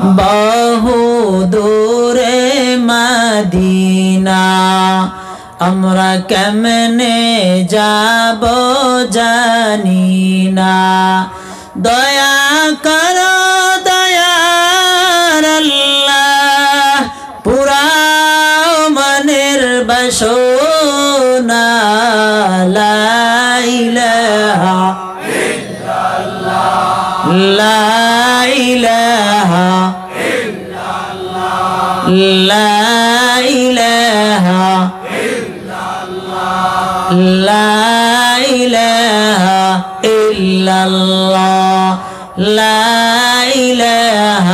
বহু দূরে মদিনা আমরা কেমনে যাব জানি না দয়া করো দয়ার আল্লাহ পুরাও মনের বাসনা লা ইলাহা ইল্লাল্লাহ লা ইলাহা ইল্লাল্লাহ লা ইলাহা لا إله إلا الله لا إله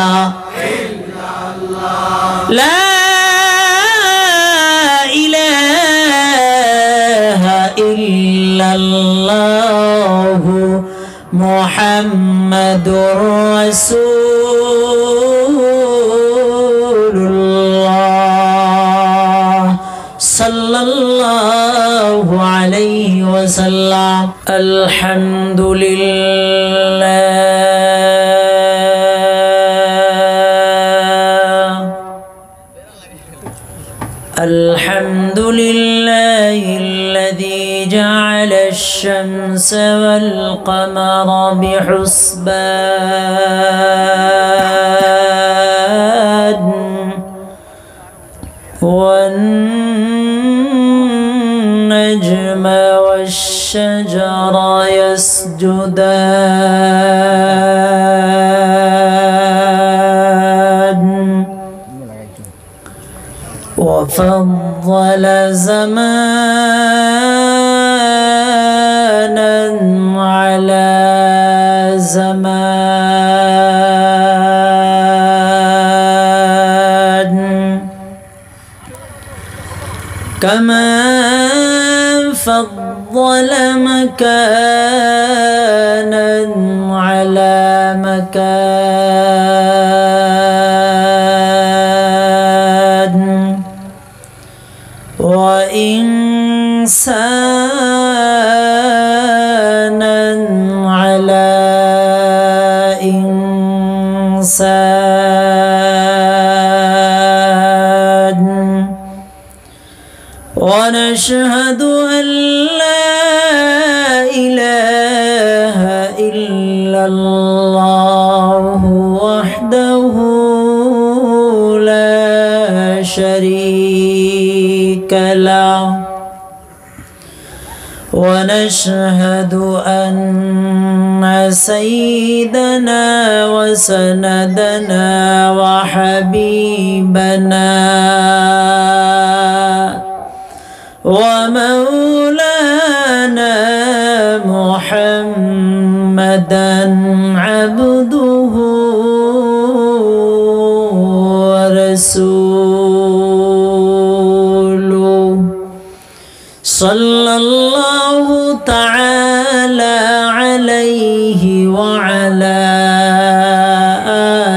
إلا الله لا إله إلا الله محمد رسول الله صلى الله عليه وسلم الحمد لله الحمد لله الذي جعل الشمس والقمر بحسبان والنجم والشجر يسجدان وفضل زمانا على زمان كما فضل مكانا على مكان وإنسانا على إنسان ونشهد أن لا إله إلا الله وحده لا شريك له ونشهد أن سيدنا وسندنا وحبيبنا ومولانا محمدا عبده ورسوله صلى الله تعالى عليه وعلى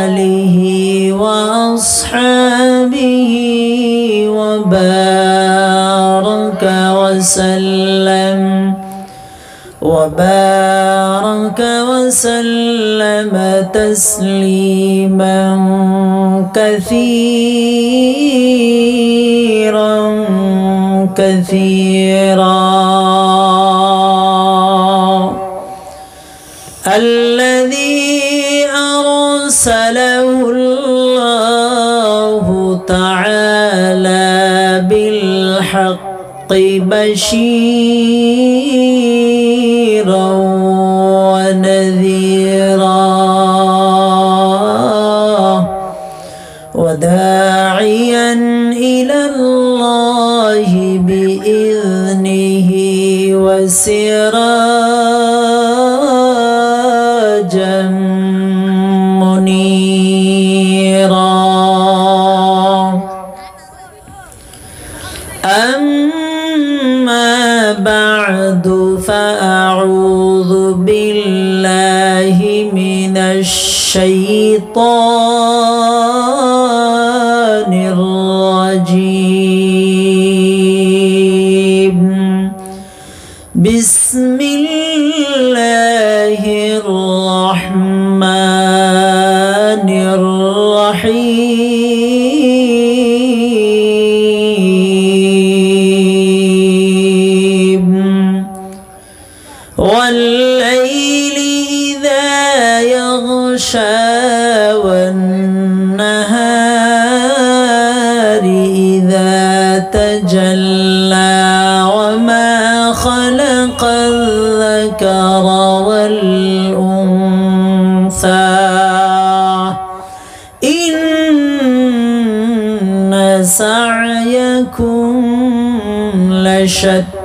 آله وأصحابه وبارك وسلم تسليما كثيرا الذي أرسله الله تعالى بالحق بشيرا ونذيرا وداعيا إلى الله بإذنه وسراجا منيرا أما بعد فأعوذ بالله من الشيطان الرجيم بسم الله الرحمن الرحيم الرحيم والليل إذا يغشى والنهار إذا تجلى وما خلق الذكر والأنثى إن سعيكم لشتى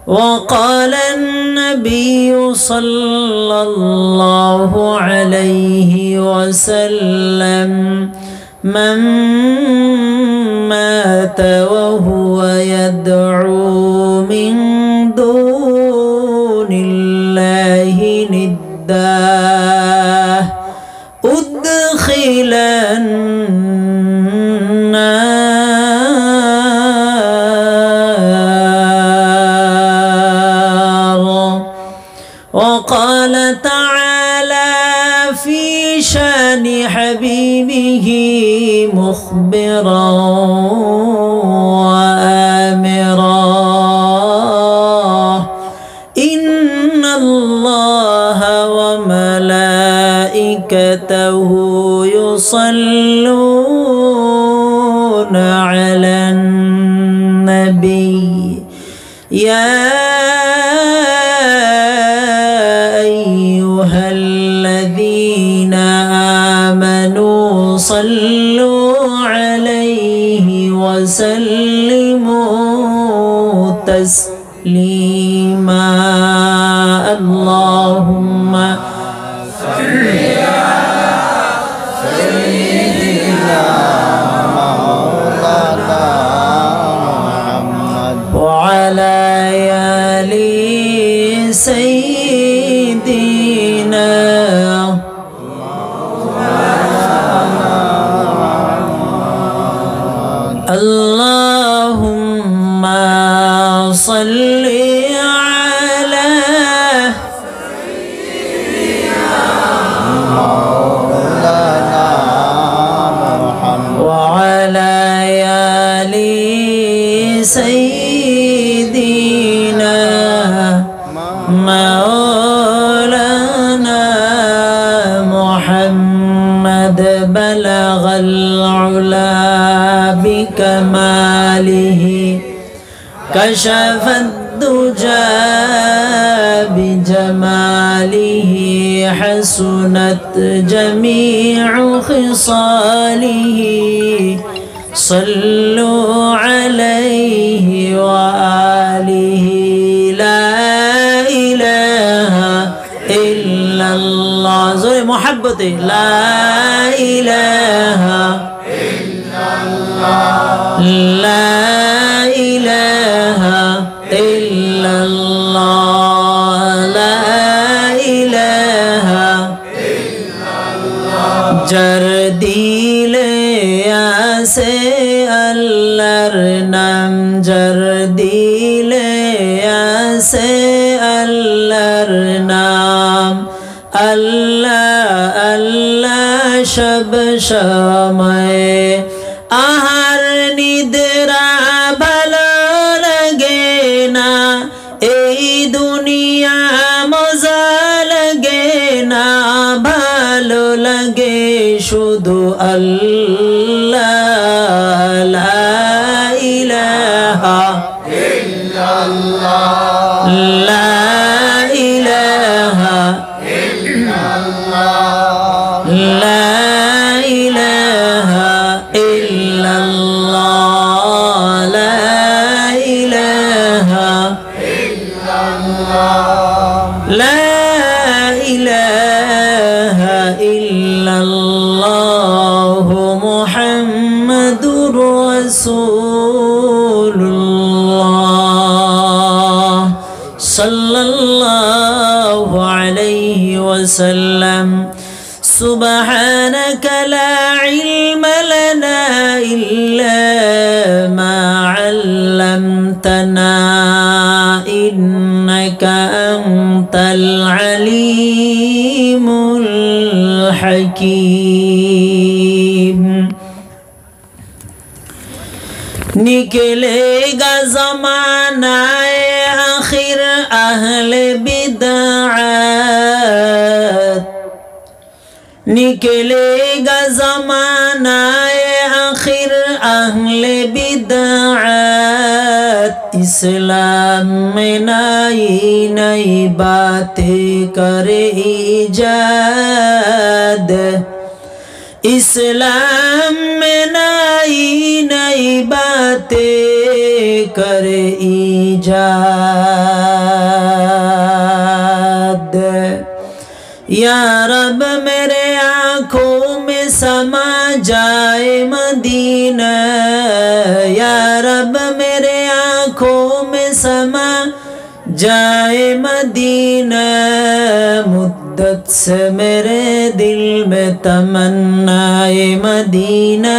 وقال النبي صلى الله عليه وسلم من مات وهو يدعو من دون الله ندا أدخل النار. وقال تعالى في شان حبيبه مخبرا وآمرا إن الله وملائكته يصلون على النبي يا أيها الذين آمنوا صلوا عليه وسلموا تسليما. اللهم صل على سيدنا مولانا محمد وعلى آل سيدنا اللهم صل على سيدنا مولانا محمد وعلى آل سيدنا مولانا محمد بلغ العلا بكماله كشف الدجى بجماله حسنت جميع خصاله صلوا عليه وآله لا إله إلا الله زور محبته لا إله إلا الله لا إله إلا الله لا إله إلا الله جرديله से अल्लाहर नाम जर दिले से अल्लाहर नाम अल्लाह अल्लाह शब समय आहार निद्रा ভালো লাগে না এই দুনিয়া মজা লাগে না ভালো লাগে শুধু আল্লাহ লা ইলাহা ইল্লাল্লাহ লা ইলাহা ইল্লাল্লাহ লা ইলাহা ইল্লাল্লাহ লা ইলাহা ইল্লাল্লাহ লা ইলাহা ইল্লাল্লাহ মুহাম্মাদুর রাসূলুল্লাহ সাল্লাল্লাহু আলাইহি ওয়াসাল্লাম سبحانك لا علم لنا إلا ما علمتنا إنك أنت العليم الحكيم نکلے گا زمانہ آخر اہل بدعات نکلے گا زمانہ آخر اہل بدعات اسلام میں نئی نئی باتیں کرے ایجاد اسلام میں نئی نئی باتیں کرے ایجاد یا رب میرے آنکھوں میں سما جائے مدینہ یا رب میرے آنکھوں میں سما جائے مدینہ مدت سے میرے دل میں تمنائے مدینہ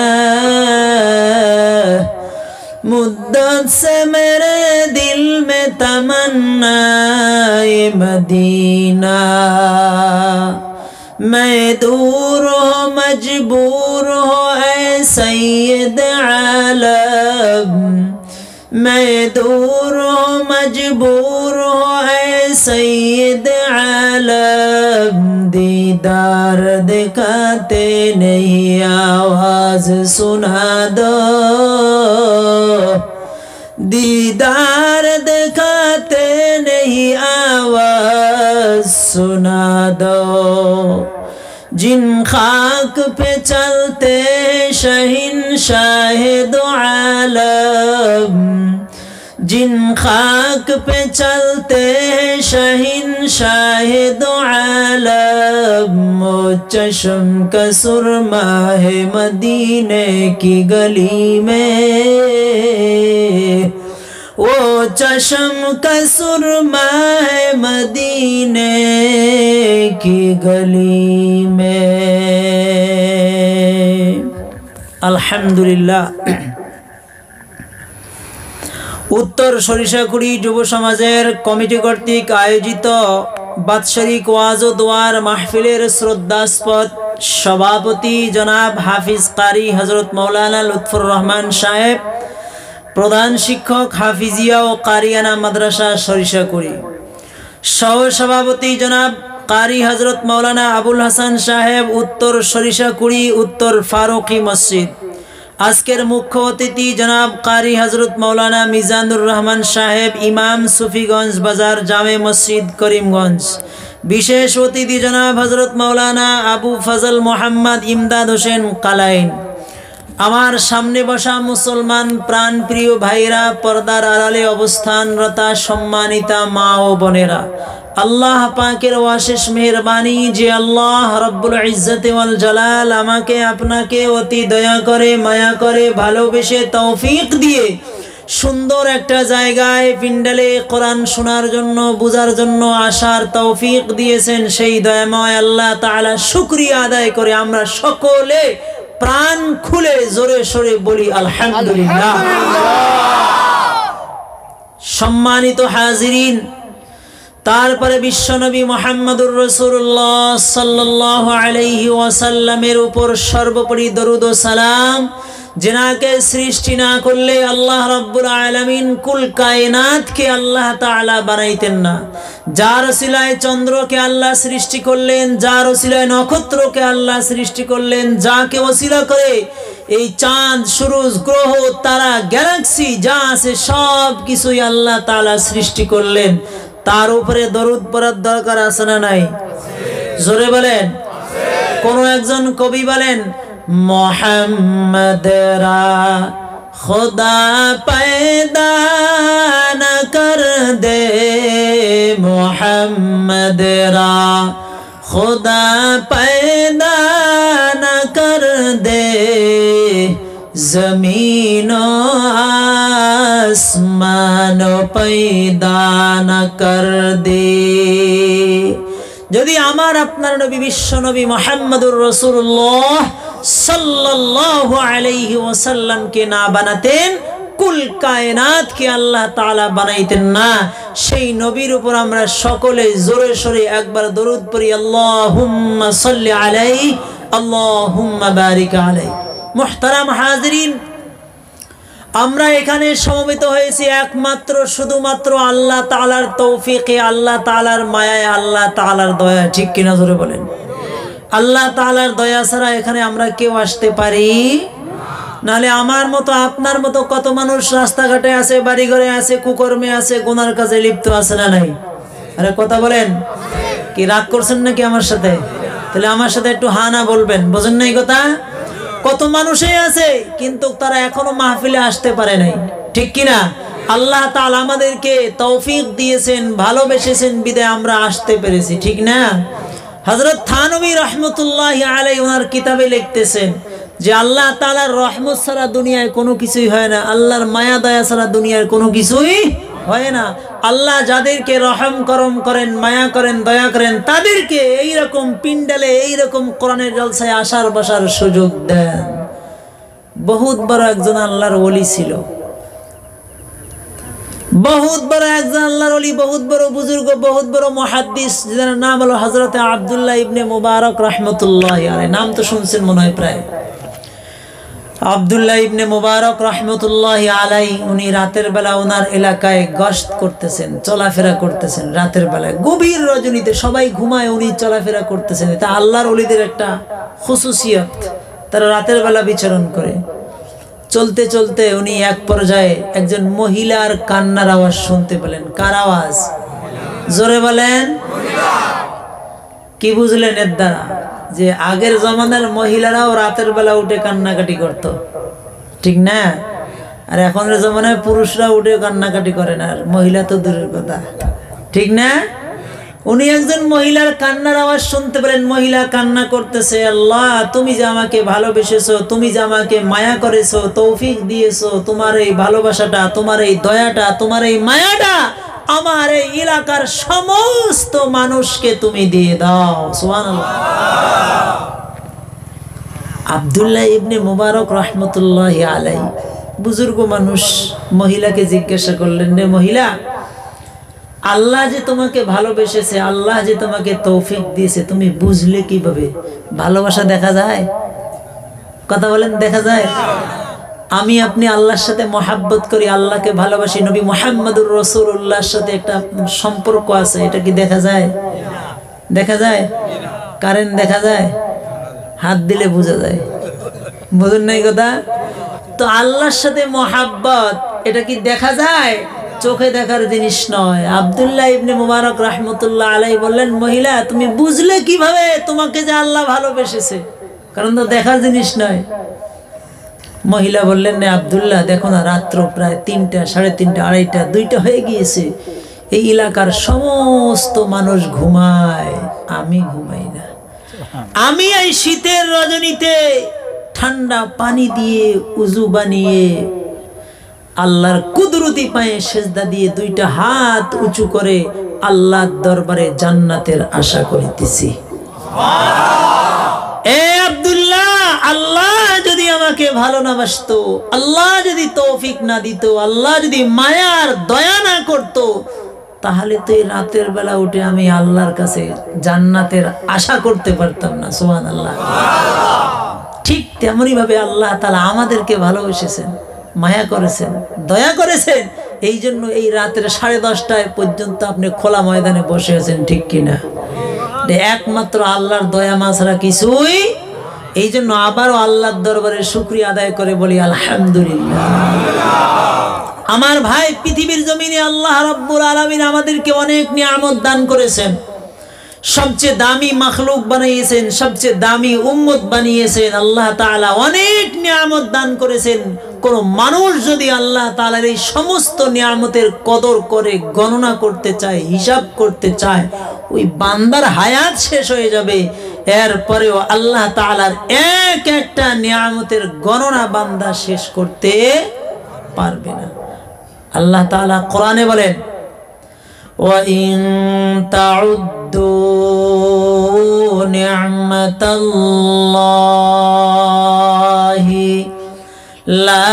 مدت سے میرے دل میں تمنائے مدینہ میں دور ہو مجبور ہو اے سید عالم میں دور ہو مجبور ہو اے سید عالم دیدار دکھاتے نہیں آواز سنا دو دیدار دکھاتے نہیں آواز سنا دو جن خاک پہ چلتے شہنشاہ دو عالم جن خاک پہ چلتے شہنشاہ دو عالم وہ چشم کا سرما ہے مدینے کی گلی میں وہ چشم کا سرما ہے مدینے کی گلی میں আলহামদুলিল্লাহ উত্তর সরিষাকুড়ি যুব সমাজের কমিটি কর্তৃক আয়োজিত বাৎসরিক ওয়াজ ও দোয়ার মাহফিলের শ্রদ্ধাস্পদ সভাপতি জনাব হাফিজ কারি হযরত মাওলানা লুৎফর রহমান সাহেব প্রধান শিক্ষক হাফিজিয়া ও কারিয়ানা মাদ্রাসা সরিষাকুড়ি সহ সভাপতি জনাব কারি হযরত মাওলানা আবুল হাসান সাহেব উত্তর সরিষাকুড়ি উত্তর ফারুকি মসজিদ আজকের মুখ্য অতিথি জনাব কারি হযরত মাওলানা মিজানুর রহমান সাহেব ইমাম সুফিগঞ্জ বাজার জামে মসজিদ করিমগঞ্জ বিশেষ অতিথি জনাব হযরত মাওলানা আবু ফজল মোহাম্মদ ইমদাদ হোসেন কালাইন আমার সামনে বসা মুসলমান প্রাণপ্রিয় ভাইরা পর্দার আড়ালে অবস্থানরতা সম্মানিতা মা ও বোনেরা আল্লাহ পাকের অশেষ মেহেরবানি যে আল্লাহ রব্বুল ইজ্জত ওয়াল জালাল আমাকে আপনাকে অতি দয়া করে মায়া করে ভালোবেসে তৌফিক দিয়ে সুন্দর একটা জায়গায় পিন্ডালে কোরআন শোনার জন্য বুঝার জন্য আসার তৌফিক দিয়েছেন সেই দয়াময় আল্লাহ তাআলা শুকরিয়া আদায় করে আমরা সকলে প্রাণ খুলে জোরে সোরে বলি আলহামদুলিল্লাহ সম্মানিত হাজিরিন তারপরে বিশ্বনবী মুহাম্মদুর রাসূলুল্লাহ সাল্লাল্লাহু আলাইহি ওয়াসাল্লামের উপর সর্বোপরি দরুদ ও সালাম जिनाके सृष्टि ना करले अल्लाह रब्बुल आलमीन कुल कायनात के अल्लाह ताआला बनाइतेन ना जार वसिलाय चंद्र के अल्लाह सृष्टि करलेन जार वसिलाय नक्षत्र के अल्लाह सृष्टि करलेन जाके वसिला करे এই চাঁদ সূরজ গ্রহ তারা গ্যালাক্সি যা আছে সব কিছুই আল্লাহ তাআলা সৃষ্টি করলেন তার উপরে দরুদ পড়ার দরকার আছে না নাই জোরে বলেন কোন একজন কবি বলেন मोहम्मद रा खुदा पैदा न कर दे मोहम्मद रा खुदा पैदा न कर दे ज़मीनो आसमानो पैदा न कर दे যদি আমার আপনার নবী বিশ্ব নবী মুহাম্মদুর রাসূলুল্লাহ সাল্লাল্লাহু আলাইহি ওয়াসাল্লামকে না বানাতেন, কুল কায়নাতকে আল্লাহ তাআলা বানাইতেন না। সেই নবীর উপর আমরা সকলে জোরে সোরে একবার দরুদ পড়ি, আল্লাহুম্মা সাল্লি আলাইহি আল্লাহুম্মা বারিক আলাইহি। মুহতারাম হাজিরিন, আমরা এখানে সমবেত হয়েছি একমাত্র শুধুমাত্র আল্লাহ তাআলার তৌফিকে, আল্লাহ তাআলার মায়ায়, আল্লাহ তাআলার দয়া। ঠিক কিনা জোরে বলেন? আল্লাহ তাআলার দয়া ছাড়া এখানে আমরা কেউ আসতে পারি? নাহলে আমার মতো আপনার মতো কত মানুষ রাস্তাঘাটে আছে, বাড়ি ঘরে আছে, কুকর্মে আছে, গুনার কাজে লিপ্ত আছে না নাই? আরে কথা বলেন, কি রাগ করছেন নাকি আমার সাথে? তাহলে আমার সাথে একটু হা না বলবেন, বোঝেন নাই কথা? কত মানুষই আছে কিন্তু তারা এখনো মাহফিলে আসতে পারে নাই। ঠিক কিনা? আল্লাহ তাআলা আমাদেরকে তৌফিক দিয়েছেন, ভালোবেসেছেন বিদায় আমরা আসতে পেরেছি। ঠিক না? হযরত থানভী রাহমাতুল্লাহি আলাইহি ওনার কিতাবে লিখতেছেন যে আল্লাহ তাআলার রহমত ছাড়া দুনিয়ায় কোনো কিছুই হয় না, আল্লাহর মায়া দয়া ছাড়া দুনিয়ার কোনো কিছুই হয় না। আল্লাহ যাদেরকে রহম করম করেন, মায়া করেন, দয়া করেন, তাদেরকে এইরকম পিন্ডালে, এইরকম কোরআনের জলসায় আসার বসার সুযোগ দেন। বহুত বড় একজন আল্লাহর ওলি ছিল, বহুত বড় একজন আল্লাহর ওলি, বহুত বড় বুজুর্গ, বহুত বড় মুহাদ্দিস, যার নাম হলো হযরত আব্দুল্লাহ ইবনে মুবারক রাহমাতুল্লাহি আলাইহি। নাম তো শুনছেন মনে হয় প্রায়। আব্দুল্লাহ ইবনে মুবারক রাহমাতুল্লাহি আলাইহি উনি রাতের বেলা ওনার এলাকায় গশত করতেছেন, চলাফেরা করতেছেন। রাতের বেলায় গভীর রজনীতে সবাই ঘুমায়, উনি চলাফেরা করতেছেন। এটা আল্লাহর ওলিদের একটা খুসুসিয়ত, তারা রাতের বেলা বিচরণ করে। চলতে চলতে উনি এক পর্যায়ে একজন মহিলার কান্নার আওয়াজ শুনতে পেলেন। কার আওয়াজ? জোরে বলেন। কি বুঝলেন এর দ্বারা? যে আগের জমানার মহিলারাও রাতের বেলা উঠে কান্নাকাটি করত, ঠিক না? আর এখনের জমানায় পুরুষরা উঠে কান্নাকাটি করে না, আর মহিলা তো দূরের কথা, ঠিক না? উনি একজন মহিলার কান্নার আওয়াজ শুনতে পেলেন। মহিলা কান্না করতেছে, আল্লাহ তুমি যে আমাকে ভালোবেসেছো, তুমি যে আমাকে মায়া করেছো, তৌফিক দিয়েছো, তোমার এই ভালোবাসাটা, তোমার এই দয়াটা, তোমার এই মায়াটা আমার এই এলাকার সমস্ত মানুষকে তুমি দিয়ে দাও। সুবহানাল্লাহ। আব্দুল্লাহ ইবনে মুবারক রাহমাতুল্লাহি আলাইহি বুজুর্গ মানুষ মহিলাকে জিজ্ঞাসা করলেন, রে মহিলা, আল্লাহ যে তোমাকে ভালোবেসেছে, আল্লাহ যে তোমাকে তৌফিক দিয়েছে, তুমি বুঝলে কিভাবে? ভালোবাসা দেখা যায়? কথা বলেন, দেখা যায়? আমি আপনি আল্লাহর সাথে মহাব্বত করি, আল্লাহকে ভালোবাসি, নবী মুহাম্মদুর রাসূলুল্লাহর সাথে একটা সম্পর্ক আছে, এটা কি দেখা যায়? দেখা যায়? কারেন্ট দেখা যায়? হাত দিলে বোঝা যায়। বুঝুন নাই কথা? তো আল্লাহর সাথে মহাব্বত এটা কি দেখা যায়? চোখে দেখার জিনিস নয়। আব্দুল্লাহ ইবনে মুবারক রাহমাতুল্লাহ আলাইহি বললেন, মহিলা তুমি বুঝলে কিভাবে তোমাকে যে আল্লাহ ভালোবেসেছে? কারণ তো দেখার জিনিস নয়। মহিলা বললেন, না আব্দুল্লাহ, দেখো না রাত্র প্রায় 3টা, 3:30, 2:30, 2টা হয়ে গিয়েছে। এই এলাকার সমস্ত মানুষ ঘুমায়, আমি ঘুমাই না। আমি এই শীতের রজনীতে ঠান্ডা পানি দিয়ে উজু বানিয়ে আল্লাহর কুদরতি পায়ে সেজদা দিয়ে 2টা হাত উঁচু করে আল্লাহর দরবারে জান্নাতের আশা করিতেছি। এ আব্দুল্লাহ, আল্লাহ যদি আমাকে ভালো না বাসতো, আল্লাহ যদি তৌফিক না দিত, আল্লাহ যদি মায়ার দয়া না করত, তাহলে তো এই রাতের বেলা উঠে আমি আল্লাহর কাছে জান্নাতের আশা করতে পারতাম না। সুবহানাল্লাহ। ঠিক তেমনি ভাবে আল্লাহ তাআলা আমাদেরকে ভালোবেসেছেন, মায়া করেছেন, দয়া করেছেন। এই জন্য এই রাতের 10:30টায় পর্যন্ত আপনি খোলা ময়দানে বসে আছেন, ঠিক কিনা? একমাত্র আল্লাহর দয়া মা ছাড়া কিছুই। এই জন্য আবারও আল্লাহর দরবারে শুকরিয়া আদায় করে বলি আলহামদুলিল্লাহ। আমার ভাই, পৃথিবীর জমিনে আল্লাহ রাব্বুল আলামিন আমাদেরকে অনেক নিয়ামত দান করেছেন। সবচেয়ে দামি মাখলুক বানিয়েছেন, সবচেয়ে দামি উম্মত বানিয়েছেন। আল্লাহ তাআলা অনেক নিয়ামত দান করেছেন। কোন মানুষ যদি আল্লাহ তাআলার এই সমস্ত নিয়ামতের কদর করে গণনা করতে চায়, হিসাব করতে চায়, ওই বান্দার হায়াত শেষ হয়ে যাবে। এরপরেও আল্লাহ তাআলার এক একটা নিয়ামতের গণনা বান্দা শেষ করতে পারবে না। আল্লাহ তাআলা কোরআনে বলেন, ওয়া ইন তাউদ্দু تعدوا نعمة الله لا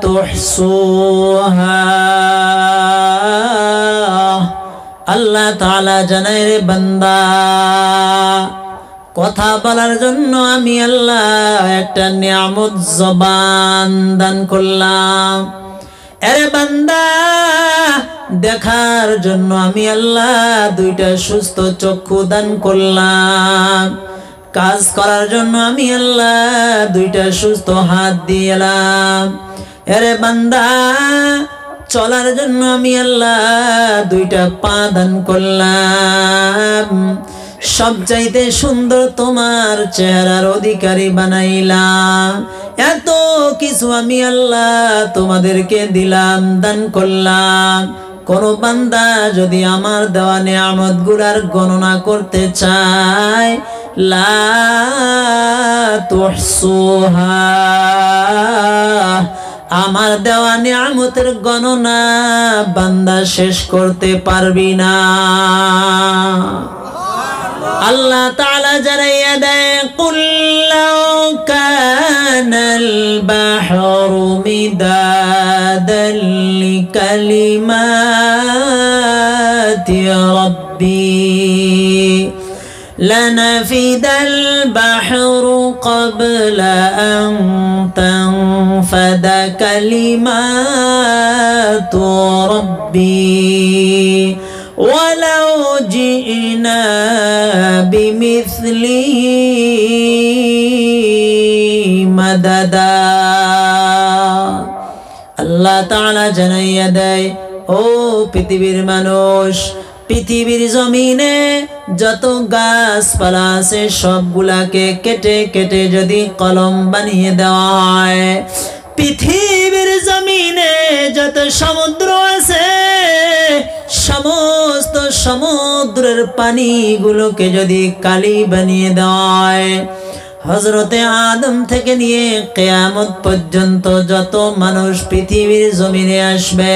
تحصوها আল্লাহ তাআলা জানায় রে বান্দা কথা বলার জন্য আমি আল্লাহ একটা নিয়ামত জবান দান করলাম। আরে বান্দা দেখার জন্য আমি আল্লাহ দুইটা সুস্থ চক্ষু দান করলাম। কাজ করার জন্য আমি আল্লাহ দুইটা সুস্থ হাত দিলাম। আরে বান্দা চলার জন্য আমি আল্লাহ দুইটা পা দান করলাম। সবচাইতে সুন্দর তোমার চেহারার অধিকারী বানাইলাম। এত কিছু আমি আল্লাহ তোমাদেরকে দিলাম, দান করলাম। কোন বান্দা যদি আমার দেওয়া নিয়ামত গুলার গণনা করতে চায় লা তুহসুহা, আমার দেওয়া নিয়ামতের গণনা বান্দা শেষ করতে পারবি না। আল্লাহ তাআলা জানাইয়া দেয় কুল লাউ কানাল বাহরু মিদাদান লিকালিমাতি রাব্বি لنفد البحر قبل أن تنفد كلمات ربي ولو جئنا بمثله مددا আল্লাহ তাআলা জানাইয়া দেয় ও পৃথিবীর মানুষ, পৃথিবীর জমিনে যত গাছপালা আছে সবগুলাকে কেটে কেটে যদি কলম বানিয়ে দেওয়া হয়, পৃথিবীর জমিনে যত সমুদ্র আছে সমস্ত সমুদ্রের পানিগুলোকে যদি কালি বানিয়ে দেওয়া হয়, হযরতে আদম থেকে নিয়ে কিয়ামত পর্যন্ত যত মানুষ পৃথিবীর জমিনে আসবে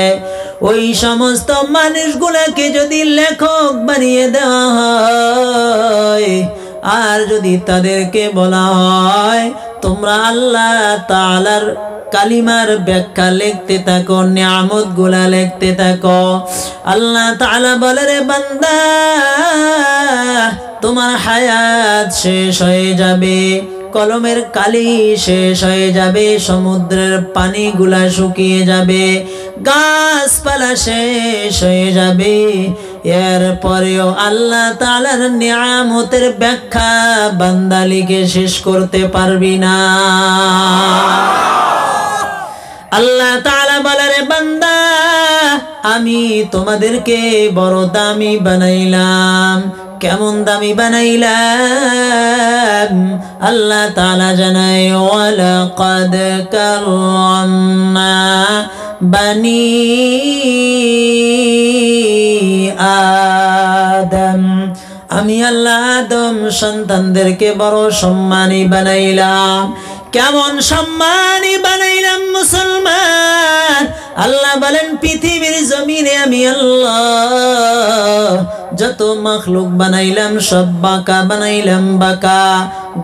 ওই সমস্ত মানুষগুলোকে যদি লেখক বানিয়ে দেওয়া হয় আর যদি তাদেরকে বলা হয় তোমরা আল্লাহ তাআলার কালিমার ব্যাখ্যা লিখতে থাকো, নিয়ামত গুলা লিখতে থাকো, আল্লাহ তাআলা বলে রে বান্দা তোমার হায়াত শেষ হয়ে যাবে, কলমের কালি শেষ হয়ে যাবে, সমুদ্রের পানিগুলা শুকিয়ে যাবে, গাছপালা শেষ হয়ে যাবে, এরপরেও আল্লাহ তাআলার নিয়ামতের ব্যাখ্যা বান্দা লিখে শেষ করতে পারবি না। আল্লাহ তাআলা বলে রে বান্দা আমি তোমাদেরকে বড় দামি বানাইলাম। কেমন দামি বানাইলাম? আল্লাহ তাআলা জানায় ওয়ালাকাদ কাররামনা বানি আদম, আমি আল্লাহ আদম সন্তানদেরকে বড় সম্মানী বানাইলাম। কেমন সম্মানী বানাইলাম মুসলমান? আল্লাহ বলেন পৃথিবীর জমিনে আমি আল্লাহ যত মাখলুক বানাইলাম সব বাঁকা বানাইলাম, বাঁকা।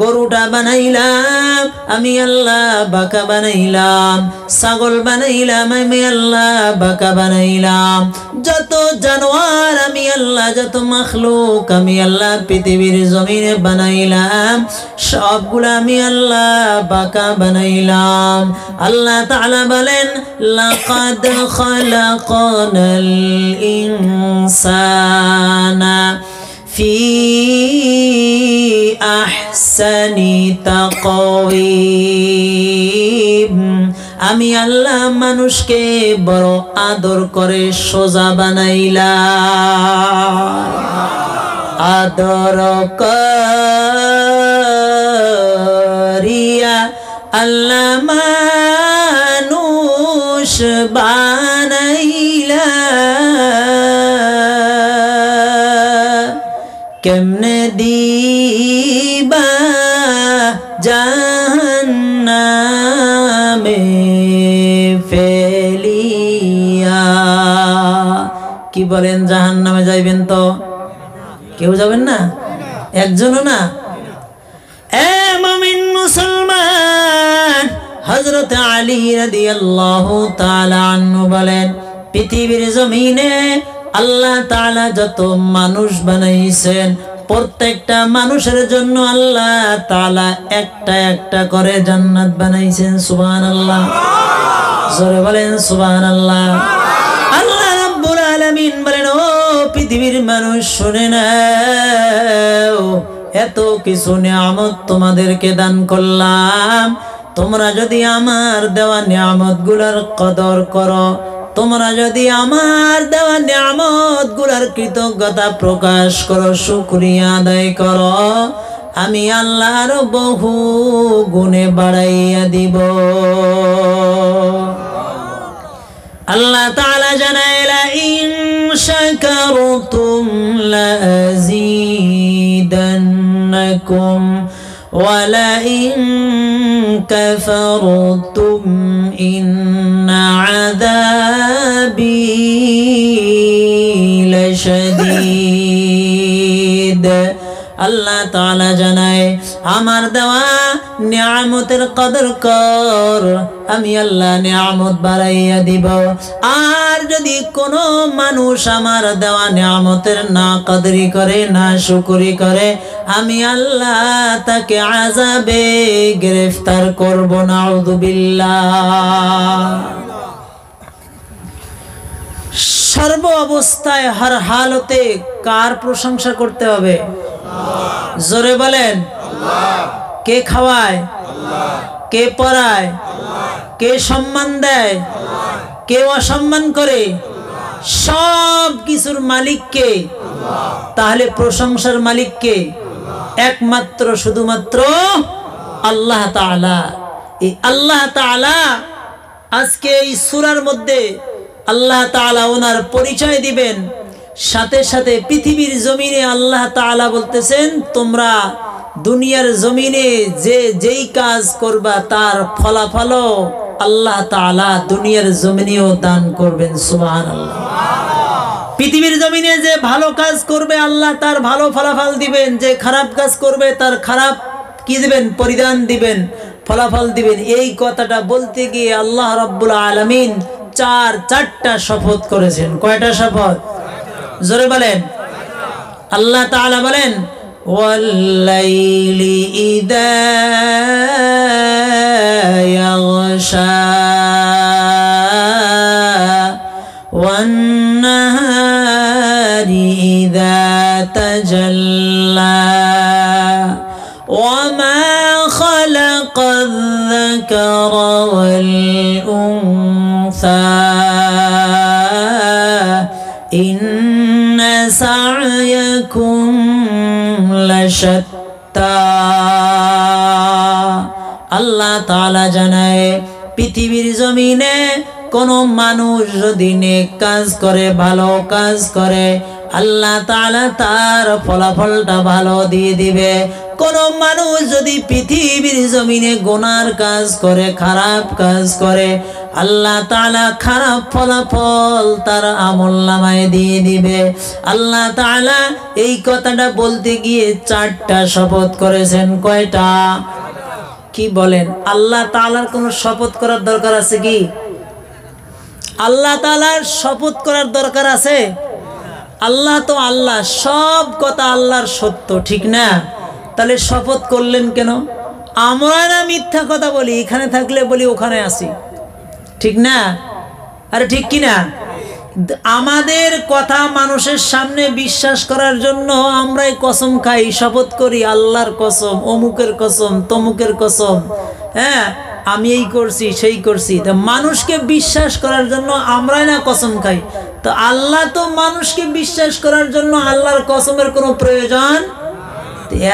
গরুটা বানাইলাম আমি আল্লাহ বাঁকা বানাইলাম, ছাগল বানাইলাম আমি আল্লাহ বাঁকা বানাইলাম, যত জানোয়ার আমি আল্লাহ, যত মাখলুক আমি আল্লাহ পৃথিবীর জমিনে বানাইলাম সবগুলা আমি আল্লাহ বাঁকা বানাইলাম। আল্লাহ তাআলা বলেন লাকাদ খালাকনাল ইনসানা ফি আহসানি তাকওয়িম, আমি আল্লাহ মানুষকে বড় আদর করে সোজা বানাইলাম। আদর করিয়া আল্লাহ মানুষ বানাইলা, কেমনে দিবা জাহান্নামে ফেলিয়া, কি বলেন জাহান্নামে যাইবেন? তো কেউ যাবেন না, একজনও না। এ মুমিন মুসলমান, হযরত আলী রাদিয়াল্লাহু তাআলা আনহু বলেন, পৃথিবীর জমিনে আল্লাহ তাআলা যত মানুষ বানাইছেন, প্রত্যেকটা মানুষের জন্য আল্লাহ তাআলা একটা একটা করে জান্নাত বানাইছেন। সুবহানাল্লাহ, জোরে বলেন সুবহানাল্লাহ। আল্লাহ রাব্বুল আলামিন বলেন, ও পৃথিবীর মানুষ শুনে নাও, এত কিছু নিয়ামত তোমাদেরকে দান করলাম, তোমরা যদি আমার দেওয়া নিয়ামতগুলোর কদর করো, তোমরা যদি আমার দেওয়া নিয়ামতগুলোর কৃতজ্ঞতা প্রকাশ করো, শুকরিয়া আদায় করো, আমি আল্লাহর বহু গুণে বাড়াইয়া দিব। আল্লাহ তাআলা জানায়, লা ইন শাকারতুম লাযীদান্নাকুম ওয়া লা ইন কাফারতুম ইন্না আযাবি লাশাদীদ। আল্লাহ তাআলা জানায়, আমার দেওয়া নিয়ামতের কদর কর, আমি আল্লাহ নিয়ামত বাড়াইয়া দিব। আর যদি কোনো মানুষ আমার দেওয়া নিয়ামতের না কদরি করে, না শুকরি করে, আমি আল্লাহ তাকে আযাবে গ্রেফতার করব। নাউযুবিল্লাহ। সর্ব অবস্থায় হর হালতে কার প্রশংসা করতে হবে? জোরে বলেন। কে খাওয়ায়? কে পড়ায়? কে সম্মান দেয়? কে অসম্মান করে? সব কিছুর মালিক কে? তাহলে প্রশংসার মালিক কে? একমাত্র শুধুমাত্র আল্লাহ তাআলা। এই আল্লাহ তাআলা আজকে এই সূরার মধ্যে আল্লাহ তাআলা ওনার পরিচয় দিবেন। সাথে সাথে পৃথিবীর জমিনে আল্লাহ তাআলা বলতেছেন, তোমরা দুনিয়ার জমিনে যেই কাজ করবা তার ফলাফল আল্লাহ তাআলা দুনিয়ার জমিনেও দান করবেন। সুবহানাল্লাহ। পৃথিবীর জমিনে যে ভালো কাজ করবে আল্লাহ তার ভালো ফলাফল দিবেন, যে খারাপ কাজ করবে তার খারাপ কি দিবেন? পরিদান দিবেন, ফলাফল দিবেন। এই কথাটা বলতে গিয়ে আল্লাহ রাব্বুল আলামিন চারটা শপথ করেছেন। কয়টা শপথ? জোরে বলেন। আল্লাহ তাআলা বলেন, ওয়াল্লাইলি ইযা ইয়াগশা ওয়ান-নাহারি ইযা তাজাল্লা ওয়া মা খালাকায-যাকারা ওয়াল-উনসা ইন্না সা'য়াকুম লাশাত্তা। আল্লাহ তাআলা জানায়, পৃথিবীর জমিনে কোন মানুষ যদি নেক কাজ করে, ভালো কাজ করে, আল্লাহ তাআলা তার ফলাফলটা ভালো দিয়ে দিবে। কোন মানুষ যদি পৃথিবীর জমিনে গুনার কাজ করে, খারাপ কাজ করে, আল্লাহ তাআলা খারাপ ফলাফল তার আমলনামায় দিয়ে দিবে। আল্লাহ তাআলা এই কথাটা বলতে গিয়ে চারটা শপথ করেছেন। কয়টা? কি বলেন? আল্লাহ তাআলার কোনো শপথ করার দরকার আছে কি? আল্লাহ তাআলার শপথ করার দরকার আছে? আল্লাহ তো আল্লাহ, সব কথা আল্লাহর সত্য, ঠিক না? তাহলে শপথ করলেন কেন? আমরা না মিথ্যা কথা বলি, এখানে থাকলে বলি ওখানে আসি, ঠিক না? আরে ঠিক কি না? আমাদের কথা মানুষের সামনে বিশ্বাস করার জন্য আমরাই কসম খাই, শপথ করি, আল্লাহর কসম, অমুকের কসম, তমুকের কসম, হ্যাঁ আমি এই করছি সেই করছি। তা মানুষকে বিশ্বাস করার জন্য আমরাই না কসম খাই, তো আল্লাহ তো মানুষকে বিশ্বাস করার জন্য আল্লাহর কসমের কোনো প্রয়োজন।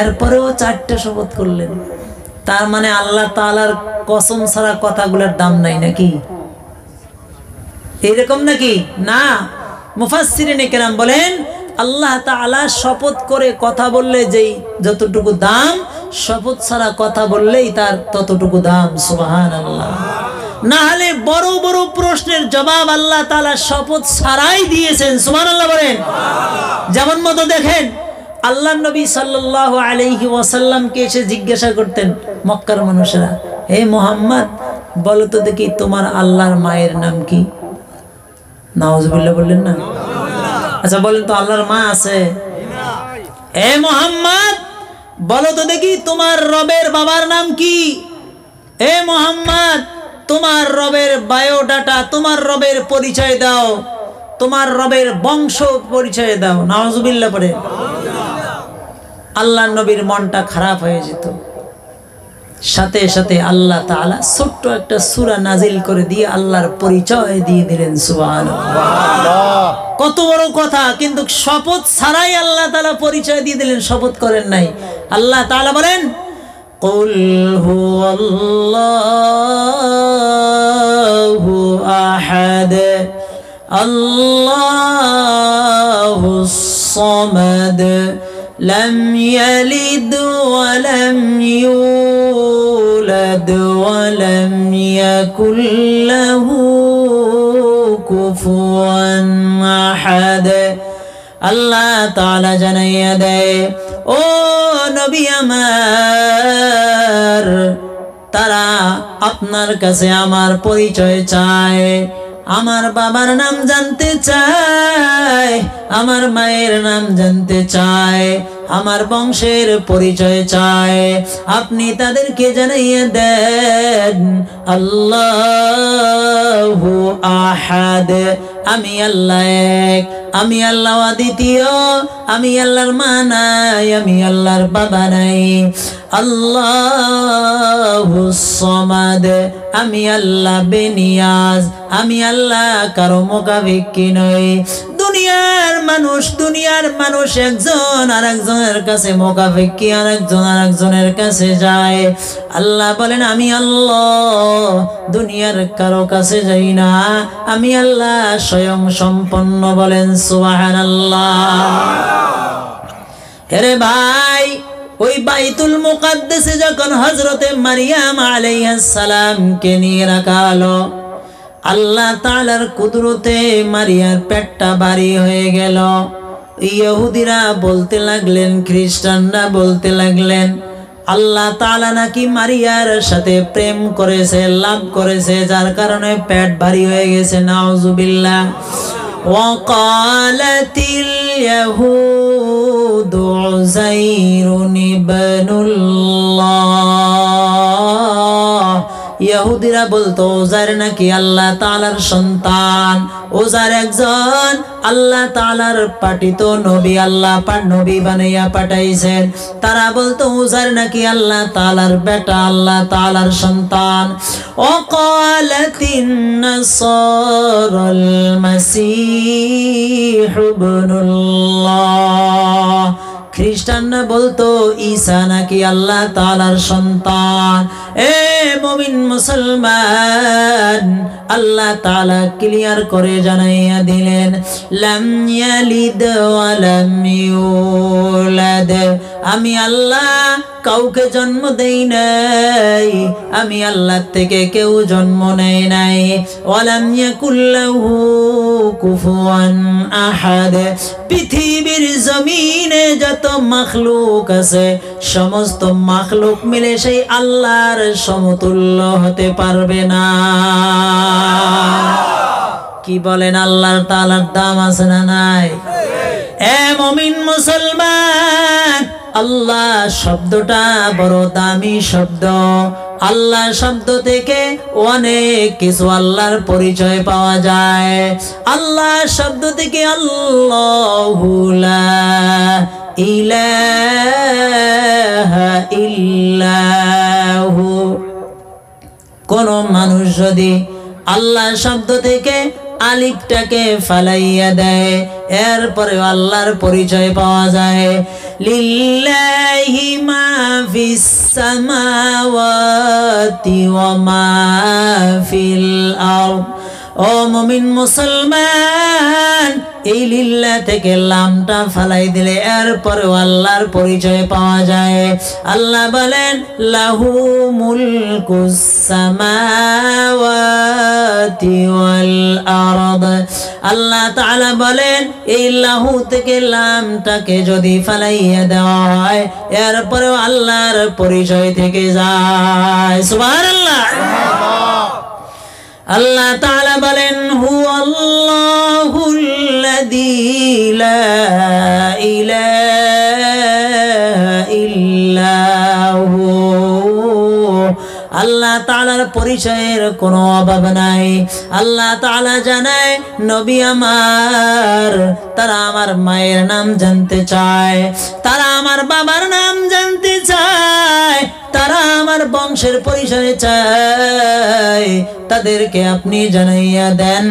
এরপরেও চারটা শপথ করলেন, তার মানে আল্লাহ তাআলার কসম ছাড়া কথাগুলোর দাম নাই নাকি? এরকম নাকি? না, মুফাসসিরিনে কেরাম বলেন, আল্লাহ তাআলা শপথ করে কথা বললে যেই যতটুকু দাম, শপথ ছাড়া কথা বললেই তার ততটুকু দাম। সুবহানাল্লাহ। না হলে বড় বড় প্রশ্নের জবাব আল্লাহ তাআলা শপথ ছাড়াই দিয়েছেন। সুবহানাল্লাহ বলেন। যেমন মতো দেখেন, আল্লাহর নবী সাল্লাল্লাহু আলাইহি ওয়াসাল্লামকে এসে জিজ্ঞাসা করতেন মক্কার মানুষেরা, হে মুহাম্মদ, বলো তো দেখি তোমার আল্লাহর মায়ের নাম কি? নাউজুবিল্লাহ বললেন না? আচ্ছা বলেন তো, আল্লাহর মা আছে? হে মুহাম্মদ, বলো তো দেখি তোমার রবের বাবার নাম কি? হে মুহাম্মদ, তোমার রবের বায়োডাটা, তোমার রবের পরিচয় দাও, তোমার রবের বংশ পরিচয় দাও। নাউজুবিল্লাহ পড়ে আল্লাহর নবীর মনটা খারাপ হয়ে যেত। সাথে সাথে আল্লাহ তাআলা ছোট্ট একটা সূরা নাজিল করে দিয়ে আল্লাহর পরিচয় দিয়ে দিলেন। সুবহানাল্লাহ, কত বড় কথা! কিন্তু শপথ ছাড়াই আল্লাহ তাআলা পরিচয় দিয়ে দিলেন, শপথ করেন নাই। আল্লাহ তাআলা বলেন, কুল হুয়াল্লাহু আহাদ আল্লাহুস সামাদ লাম ইয়ালিদ ওয়া লাম ইউলাদ ওয়া লাম ইয়াকুল লাহু কুফুয়ান আহাদ। আল্লাহ তাআলা জানাইয়া দেয়, ও নবী আমার, তারা আপনার কাছে আমার পরিচয় চায়, আমার বাবার নাম জানতে চায়, আমার মায়ের নাম জানতে চায়, আমার বংশের পরিচয় চায়। আপনি তাদেরকে জানাইয়া দেন আল্লাহু আহাদ, আমি আল্লাহ এক, আমি আল্লাহ অদ্বিতীয়, আমি আল্লাহর মা নাই, আমি আল্লাহর বাবা নাই। আল্লাহুস সামাদ, আমি আল্লাহ বেনিয়াজ, আমি আল্লাহ কারো মুখাপেক্ষী নই। দুনিয়ার মানুষ একজন আরেকজনের কাছে মুখাপেক্ষী, আরেকজন আরেকজনের কাছে যায়। আল্লাহ বলেন, আমি আল্লাহ দুনিয়ার কারো কাছে যাই না, আমি আল্লাহ স্বয়ং সম্পন্ন। বলেন সুবহানাল্লাহ। আরে ভাই, ওই বাইতুল মুকাদ্দাসে যখন হযরতে মারিয়াম আলাইহিস সালামকে নিয়ে রাখা হলো, আল্লাহ তাআলার কুদরতে মারিয়ার পেটটা ভারী হয়ে গেল। ইহুদিরা বলতে লাগলেন, খ্রিস্টানরা বলতে লাগলেন, আল্লাহ তাআলা নাকি মারিয়ার সাথে প্রেম করেছে, লাভ করেছে, যার কারণে পেট ভারী হয়ে গেছে। নাউজুবিল্লাহ। ওয়াকালাতিল ইয়াহুদু উযাইরুন ইবনুল্লাহ, ইহুদিরা বলতো উযাইর নাকি আল্লাহ তাআলার সন্তান, উযাইর একজন আল্লাহ তাআলার পাঠিত নবী, আল্লাহ নবী বানাইয়া পাঠাইছেন। তারা বলতো উযাইর নাকি আল্লাহ তাআলার বেটা, আল্লাহ তাআলার সন্তান। ওয়াকালাতিন নাসারাল মাসীহ ইবনুল্লাহ, খ্রিস্টানরা বলতো ঈসা নাকি আল্লাহ তাআলার সন্তান। এ মুমিন মুসলমান, আল্লাহ তাআলা ক্লিয়ার করে জানাইয়া দিলেন, লাম ইয়ালিদ ওয়া লাম ইউলাদ, আমি আল্লাহ কাউকে জন্ম দেই নাই, আমি আল্লাহ থেকে কেউ জন্ম নেয় নাই। ওয়া লাম ইয়াকুল লাহু কুফুয়ান আহাদ, পৃথিবীর জমিনে যত মাখলুক আছে, সমস্ত মাখলুক মিলে সেই আল্লাহর সমতুল্য হতে পারবে না। কি বলেন, আল্লাহ তাআলার দাম আছে না নাই? এ মুমিন মুসলমান, আল্লাহ শব্দটা বড় দামি শব্দ। আল্লাহ শব্দ থেকে অনেক কিছু আল্লাহর পরিচয় পাওয়া যায়। আল্লাহ শব্দ থেকে আল্লাহু লা ইলাহা ইল্লাহু, কোন মানুষ যদি আল্লাহ শব্দ থেকে আলিফটাকে ফালাইয়া দেয়, এরপরে আল্লাহর পরিচয় পাওয়া যায়। লিল্লাহি মা ফিস সামাওয়াতি ওয়া মা ফিল আরদ ও মুমিন মুসলমান, এই লিল্লাহ থেকে লামটা ফালাই দিলে এরপরে আল্লাহর পরিচয় পাওয়া যায়। আল্লাহ বলেন লাহু মুলকুস সামাওয়াতি ওয়াল আরদ। আল্লাহ তাআলা বলেন এই লাহু থেকে লামটাকে যদি ফালাইয়া দেওয়া হয় এরপরে আল্লাহর পরিচয় থেকে যায়। সুবহানাল্লাহ। আল্লাহ তাআলা বলেন হুয়াল্লাহুল্লাযী লা ইলাহা ইল্লাহু। আল্লাহ তাআলার পরিচয়ের কোনো অভাব নাই। আল্লাহ তাআলা জানায় নবী আমার, তারা আমার মায়ের নাম জানতে চায়, তারা আমার বাবার নাম জানতে চায়, তারা আমার বংশের পরিচয় চায়, তাদেরকে আপনি জানাইয়া দেন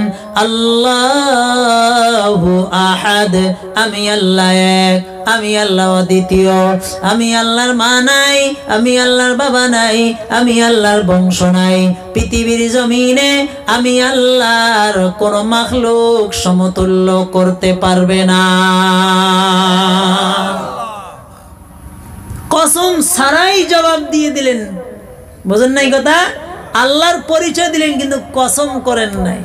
আল্লাহু আহাদ, আমি আল্লাহ এক, আমি আল্লাহ দ্বিতীয়, আমি আল্লাহর মা নাই, আমি আল্লাহর বাবা নাই, আমি আল্লাহর বংশ নাই। পৃথিবীর জমিনে আমি আল্লাহর কোন মাখলুক সমতুল্য করতে পারবে না। কসম ছাড়াই জবাব দিয়ে দিলেন, বুঝেন নাই কথা? আল্লাহর পরিচয় দিলেন কিন্তু কসম করেন নাই।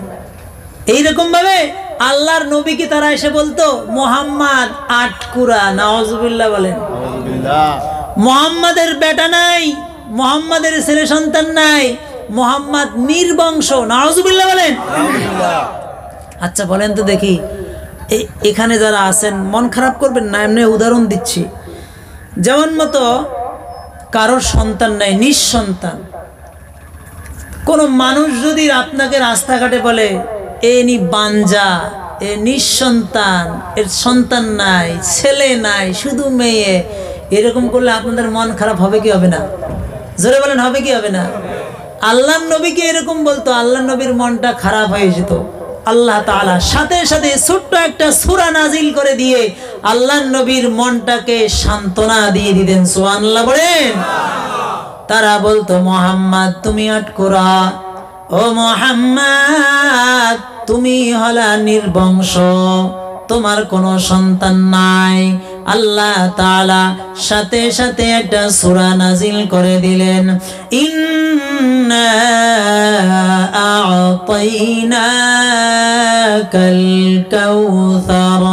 এইরকম ভাবে আল্লাহর নবীকে তারা এসে বলতো মুহাম্মদ আটকুরা, নাউজুবিল্লাহ বলেন। মুহাম্মাদের বেটা নাই, মুহাম্মাদের ছেলে সন্তান নাই, মুহাম্মদ নির্বংশ, নাউজুবিল্লাহ বলেন। আচ্ছা বলেন তো দেখি, এখানে যারা আছেন মন খারাপ করবেন না, এমনি উদাহরণ দিচ্ছি। যেমন মতো কারোর সন্তান নাই, নিঃসন্তান কোন মানুষ যদি আপনাকে রাস্তাঘাটে বলে এনি বাঞ্জা, এ নিঃসন্তান, এর সন্তান নাই, ছেলে নাই, শুধু মেয়ে, এরকম করলে আপনাদের মন খারাপ হবে কি হবে না? জোরে বলেন, হবে কি হবে না? আল্লাহর নবীকে এরকম বলতো, আল্লাহর নবীর মনটা খারাপ হয়ে যেত। আল্লাহ তাআলা সাথে সাথে ছোট্ট একটা সূরা নাজিল করে দিয়ে আল্লাহর নবীর মনটাকে সান্ত্বনা দিয়ে দিতেন। সুবহানাল্লাহ বলেন। তারা বলতো মুহাম্মদ তুমি আটকুরা, ও মুহাম্মদ তুমি হলা নির্বংশ, তোমার কোনো সন্তান নাই। আল্লাহ তাআলা সাথে সাথে একটা সূরা নাজিল করে দিলেন, ইন্না আ'তাইনাকাল কাউসার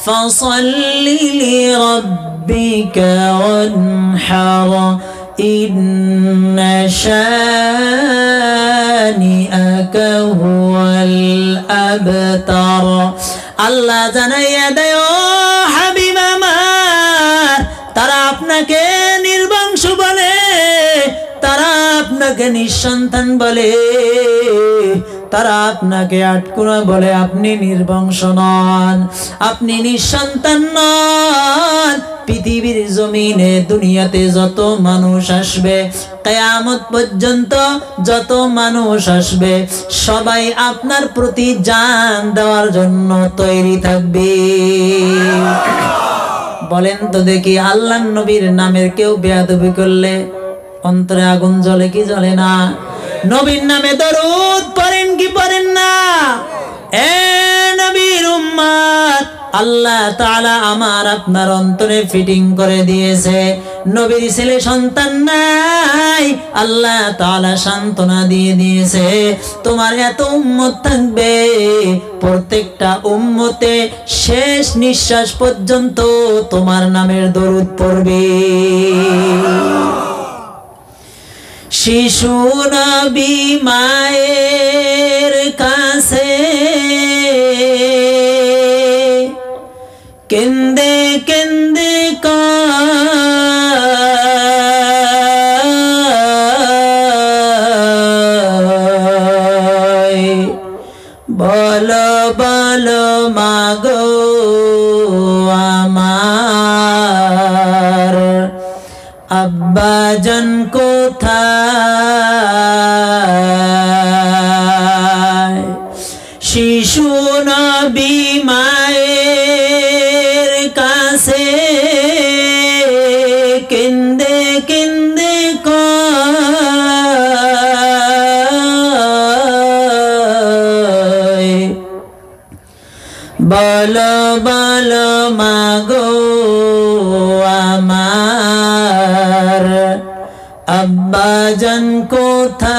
ফাসাল্লি লিরাব্বিকা ওয়ানহার ইন্না শানিআকা হুয়াল আবতার। আল্লাহ জানাইয়া দেয় ও হাবিব আমার, তারা আপনাকে নির্বংশ বলে, তারা আপনাকে নিঃসন্তান বলে, তারা আপনাকে আটকুরা বলে, আপনি নির্বংশ নন, আপনি নিঃসন্তান নন। পৃথিবীর জমিনে দুনিয়াতে যত মানুষ আসবে, কিয়ামত পর্যন্ত যত মানুষ আসবে, সবাই আপনার প্রতি জান দেওয়ার জন্য তৈরি থাকবে। বলেন তো দেখি, আল্লাহর নবীর নামের কেউ বেয়াদবি করলে অন্তরে আগুন জ্বলে কি জ্বলে না? নবীর নামে দরুদ পড়েন কি পড়েন না? এ নবীর উম্মত, আল্লাহ তাআলা আমার আপনার অন্তরে ফিটিং করে দিয়েছে। নবীর ছেলে সন্তান নাই, আল্লাহ তাআলা সান্ত্বনা দিয়ে দিয়েছে তোমার এত উম্মত থাকবে, প্রত্যেকটা উম্মতে শেষ নিঃশ্বাস পর্যন্ত তোমার নামের দরুদ পড়বে। শিশু নবী মায়ের কাছে কেন্দে কেন্দে কয়, বলো বলো মাগো আমার আব্বাজান কোথায়? শিশু নবী মায়ের কাছে কেন্দে কেন্দে কয়, বলো মাগো আমার আব্বাজান কোথায়?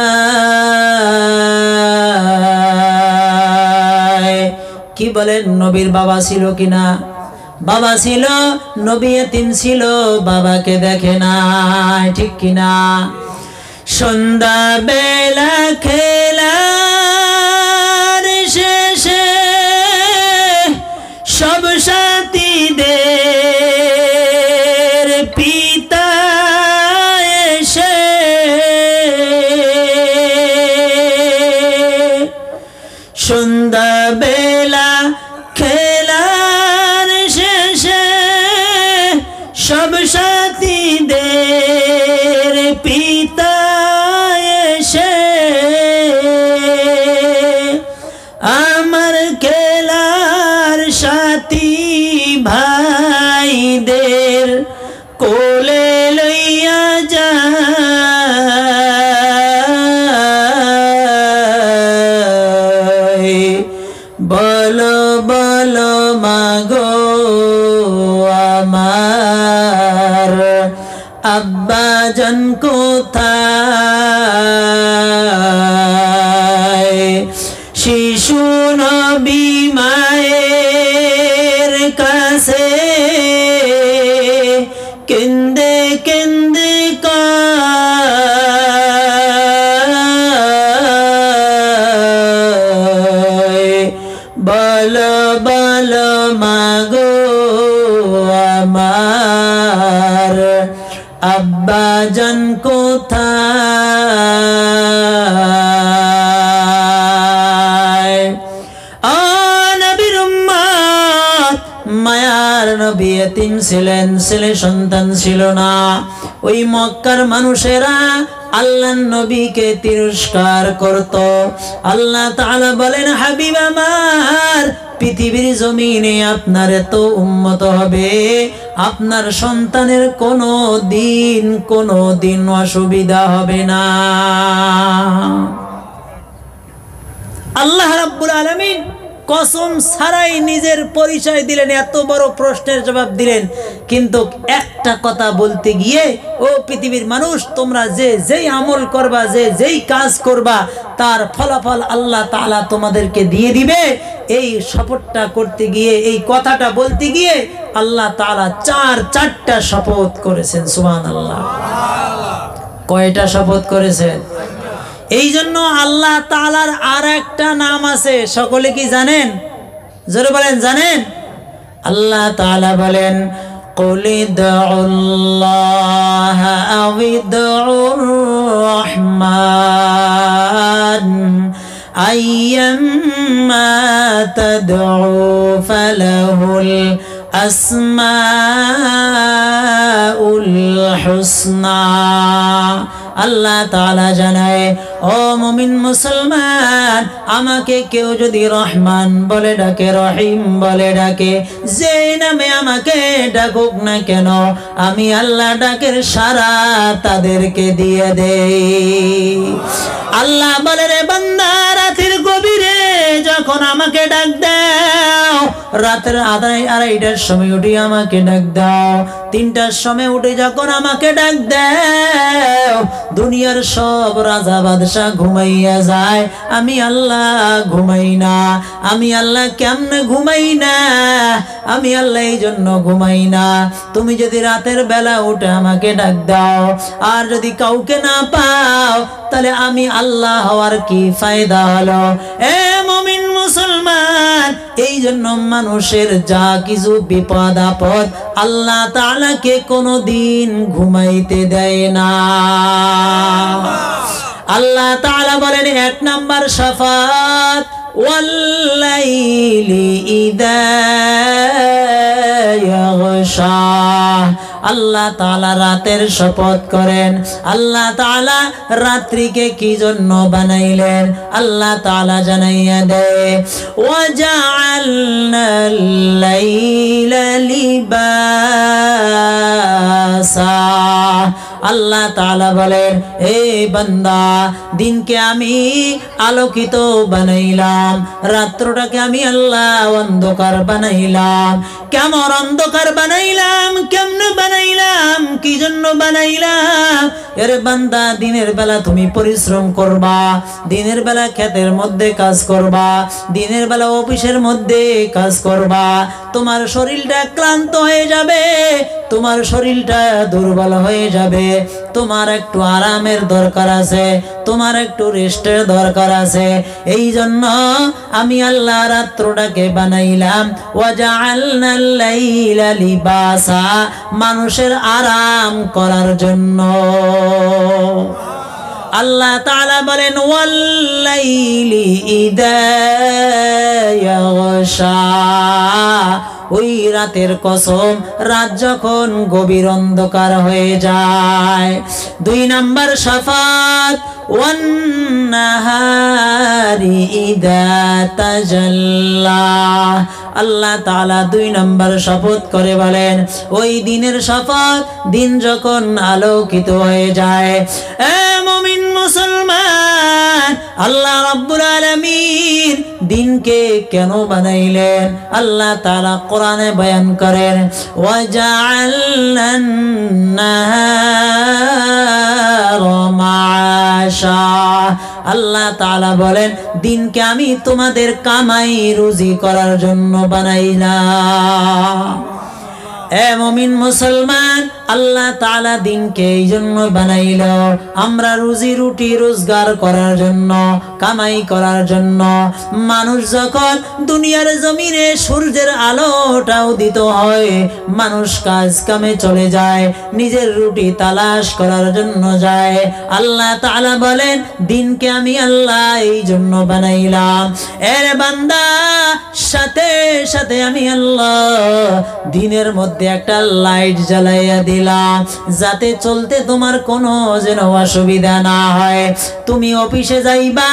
কি বলেন, নবীর বাবা ছিল কিনা? বাবা ছিল, নবী এতিম ছিল, বাবাকে দেখে নাই, ঠিক কিনা? সন্ধ্যা বেলা খেলার শেষে সব সাথীদের পিতা এসে সন্ধ্যা বেলা খেলার শেষে সব সাথীদের পিতা এসে আমার খেলার সাথী ভাইদের কোলে লইয়া যায়। বলো বলো মাগো আমার আব্বাজান কোথায়? শিশু নবী মায়ের কাছে কেন্দে কেন্দে কয়, বলো বলো মাগো আমার আব্বাজান কোথায়? ও নবীর উম্মত, মায়ার নবী এতিম ছিলেন, ছেলে সন্তান ছিল না। ওই মক্কার মানুষেরা আল্লাহর নবীকে তিরস্কার করত। আল্লাহ তাআলা বলেন, হাবিব আমার, পৃথিবীর জমিনে আপনার এত উম্মত হবে, আপনার সন্তানের কোনো দিন অসুবিধা হবে না। আল্লাহ রাব্বুল আলামিন কসম ছাড়াই নিজের পরিচয় দিলেন, এত বড় প্রশ্নের জবাব দিলেন। কিন্তু একটা কথা বলতে গিয়ে, ও পৃথিবীর মানুষ, তোমরা যেই আমল করবা, যেই কাজ করবা, তার ফলাফল আল্লাহ তাআলা তোমাদেরকে দিয়ে দিবে। এই শপথটা করতে গিয়ে, এই কথাটা বলতে গিয়ে আল্লাহ তাআলা চারটা শপথ করেছেন। সুবহানাল্লাহ। কয়টা শপথ করেছেন? এই জন্য আল্লাহ তাআলার আর একটা নাম আছে, সকলে কি জানেন? জোরে বলেন, জানেন? আল্লাহ তাআলা বলেন, কুল ইদউল্লাহ আও ইদউর রহমান আইয়াম্মা তাদউ ফালাহুল আসমাউল হুসনা। আল্লাহ তাআলা জানায়, ও মুমিন মুসলমান, আমাকে কেউ যদি রহমান বলে ডাকে, রহিম বলে ডাকে, যে নামে আমাকে ডাকুক না কেন, আমি আল্লাহ ডাকের সারা তাদেরকে দিয়ে দেই। আল্লাহ বলে, রে বান্দা, রাতের গভীরে যখন আমাকে ডাক দাও, রাতের আড়াইটার সময় উঠে আমাকে ডাক দাও, 3টার সময় উঠে যখন আমাকে ডাক দাও, দুনিয়ার সব রাজা বাদশাহ ঘুমাইয়া যায়, আমি আল্লাহ ঘুমাই না। আমি আল্লাহ কেমনে ঘুমাই না? আমি আল্লাহ এই জন্য ঘুমাই না, তুমি যদি রাতের বেলা উঠে আমাকে ডাক দাও, আর যদি কাউকে না পাও, তাহলে আমি আল্লাহ হওয়ার কি ফায়দা হলো? এ মুমিন মুসলমান, এই জন্য মানুষের যা কিছু বিপদ আপদ আল্লাহ তাআলাকে কোনোদিন ঘুমাইতে দেয় না। আল্লাহ তাআলা বলেন, 1 নাম্বার শাফাত, ওয়াল্লাইলি ইযা ইয়াগশা। আল্লাহ তাআলা রাতের শপথ করেন। আল্লাহ তাআলা রাত্রিকে কি জন্য বানাইলেন? আল্লাহ তাআলা জানাইয়া দেয়, ওয়াজআলনাল লাইলা লিবাসা। আল্লাহ তাআলা বলেন, এই বান্দা, দিনকে আমি আলোকিত বানাইলাম, রাত্রটাকে আমি আল্লাহ অন্ধকার বানাইলাম। কেমন অন্ধকার বানাইলাম, কেমনে বানাইলাম, কি জন্য বানাইলাম? এর বান্দা, দিনের বেলা তুমি পরিশ্রম করবা, দিনের বেলা ক্ষেতের মধ্যে কাজ করবা, দিনের বেলা অফিসের মধ্যে কাজ করবা, তোমার শরীরটা ক্লান্ত হয়ে যাবে, তোমার শরীরটা দুর্বল হয়ে যাবে, তোমার একটু আরামের দরকার আছে, তোমার একটু রেস্টের দরকার আছে। এই জন্য আমি আল্লাহ রাত্রটাকে বানাইলাম। ওয়াজআলনাল লাইলা লিবাসা, মানুষের আরাম করার জন্য। আল্লাহ তাআলা বলেন, ওয়াল্লাইলি ইযা ইয়াগশা, ওই রাতের কসম, রাত যখন গভীর অন্ধকার হয়ে যায়। 2 নাম্বার শাফাত, ওয়ান নাহারি ইযা তাজাল্লা। আল্লাহ তাআলা 2 নাম্বার শপথ করে বলেন, ওই দিনের শপথ, দিন যখন আলোকিত হয়ে যায়। এ মুমিন মুসলমান, আল্লাহ রাব্বুল আলামিন দিনকে কেন বানাইলেন? আল্লাহ তাআলা কোরআনে বয়ান করেন, ওয়াজআলনান নাহারা মাআশা। আল্লাহ তাআলা বলেন, দিনকে আমি তোমাদের কামাই রুজি করার জন্য বানাইলাম। এ মুমিন মুসলমান, আল্লাহ তাআলা দিনকে এই জন্য বানাইল, আমরা রুজি রুটি রোজগার করার জন্য, কামাই করার জন্য। মানুষ যখন দুনিয়ার জমিনে সূর্যের আলোটা উদিত হয়, মানুষ কাজ কামে চলে যায়, নিজের রুটি তালাশ করার জন্য যায়। আল্লাহ তাআলা বলেন, দিনকে আমি আল্লাহ এই জন্য বানাইলাম। এর বান্দা, সাথে সাথে আমি আল্লাহ দিনের মধ্যে একটা লাইট জ্বালাইয়া দিলাম, যাতে চলতে তোমার কোনো যেন অসুবিধা না হয়। তুমি অফিসে যাইবা,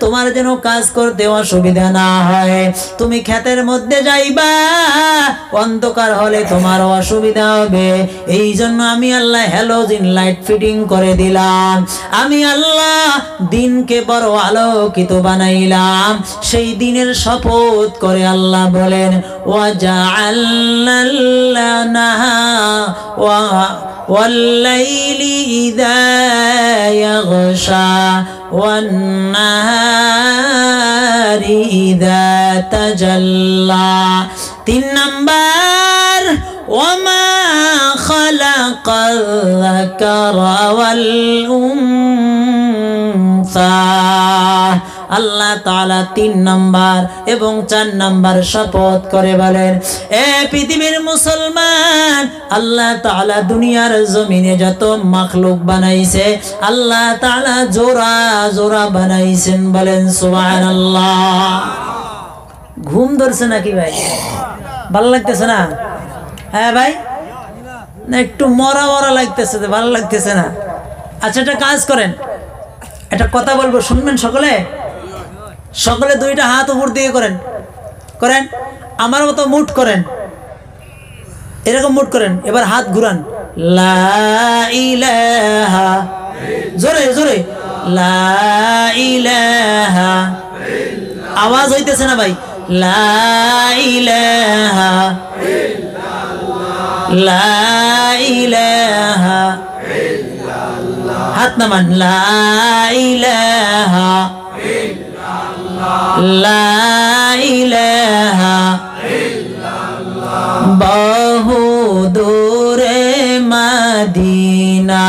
তোমার যেন কাজ করতে অসুবিধা না হয়। তুমি ক্ষেতের মধ্যে যাইবা, অন্ধকার হলে তোমার অসুবিধা হবে। এই জন্য আমি আল্লাহ হ্যালোজিন লাইট ফিটিং করে দিলাম। আমি আল্লাহ দিনকে বড় আলোকিত বানাইলাম। সেই দিনের শপথ করে আল্লাহ বলেন, ওয়াজআলনাল ওয়াল্লাইলি ইযা ইয়াগশা ওয়ান্নাহারি ইযা তাজাল্লা। 3 নাম্বার, ওয়ামা খালাকাল যাকারা ওয়াল উনসা। আল্লাহ তাআলা 3 নাম্বার এবং 4 নাম্বার শপথ করে বলেন, এ পৃথিবীর মুসলমান, আল্লাহ তাআলা দুনিয়ার জমিনে যত মাখলুক বানাইছে, আল্লাহ তাআলা জোড়া জোড়া বানাইছেন। বলেন সুবহানাল্লাহ। ঘুম ধরছে নাকি ভাই? ভালো লাগতেছে না? হ্যাঁ ভাই, না একটু মরা মরা লাগতেছে, ভালো লাগতেছে না? আচ্ছা, একটা কাজ করেন, একটা কথা বলবো, শুনবেন সকলে? সকলে 2টা হাত উপর দিয়ে করেন, করেন, আমার মতো মুঠ করেন, এরকম মুঠ করেন। এবার হাত ঘুরান, লা ইলাহা, জোরে জোরে, লা ইলাহা। আওয়াজ হইতেছে না ভাই? লা ইলাহা, লা ইলাহা। হাত নামান, লা ইলাহা, লা ইলাহা। বহু দূরে মদিনা,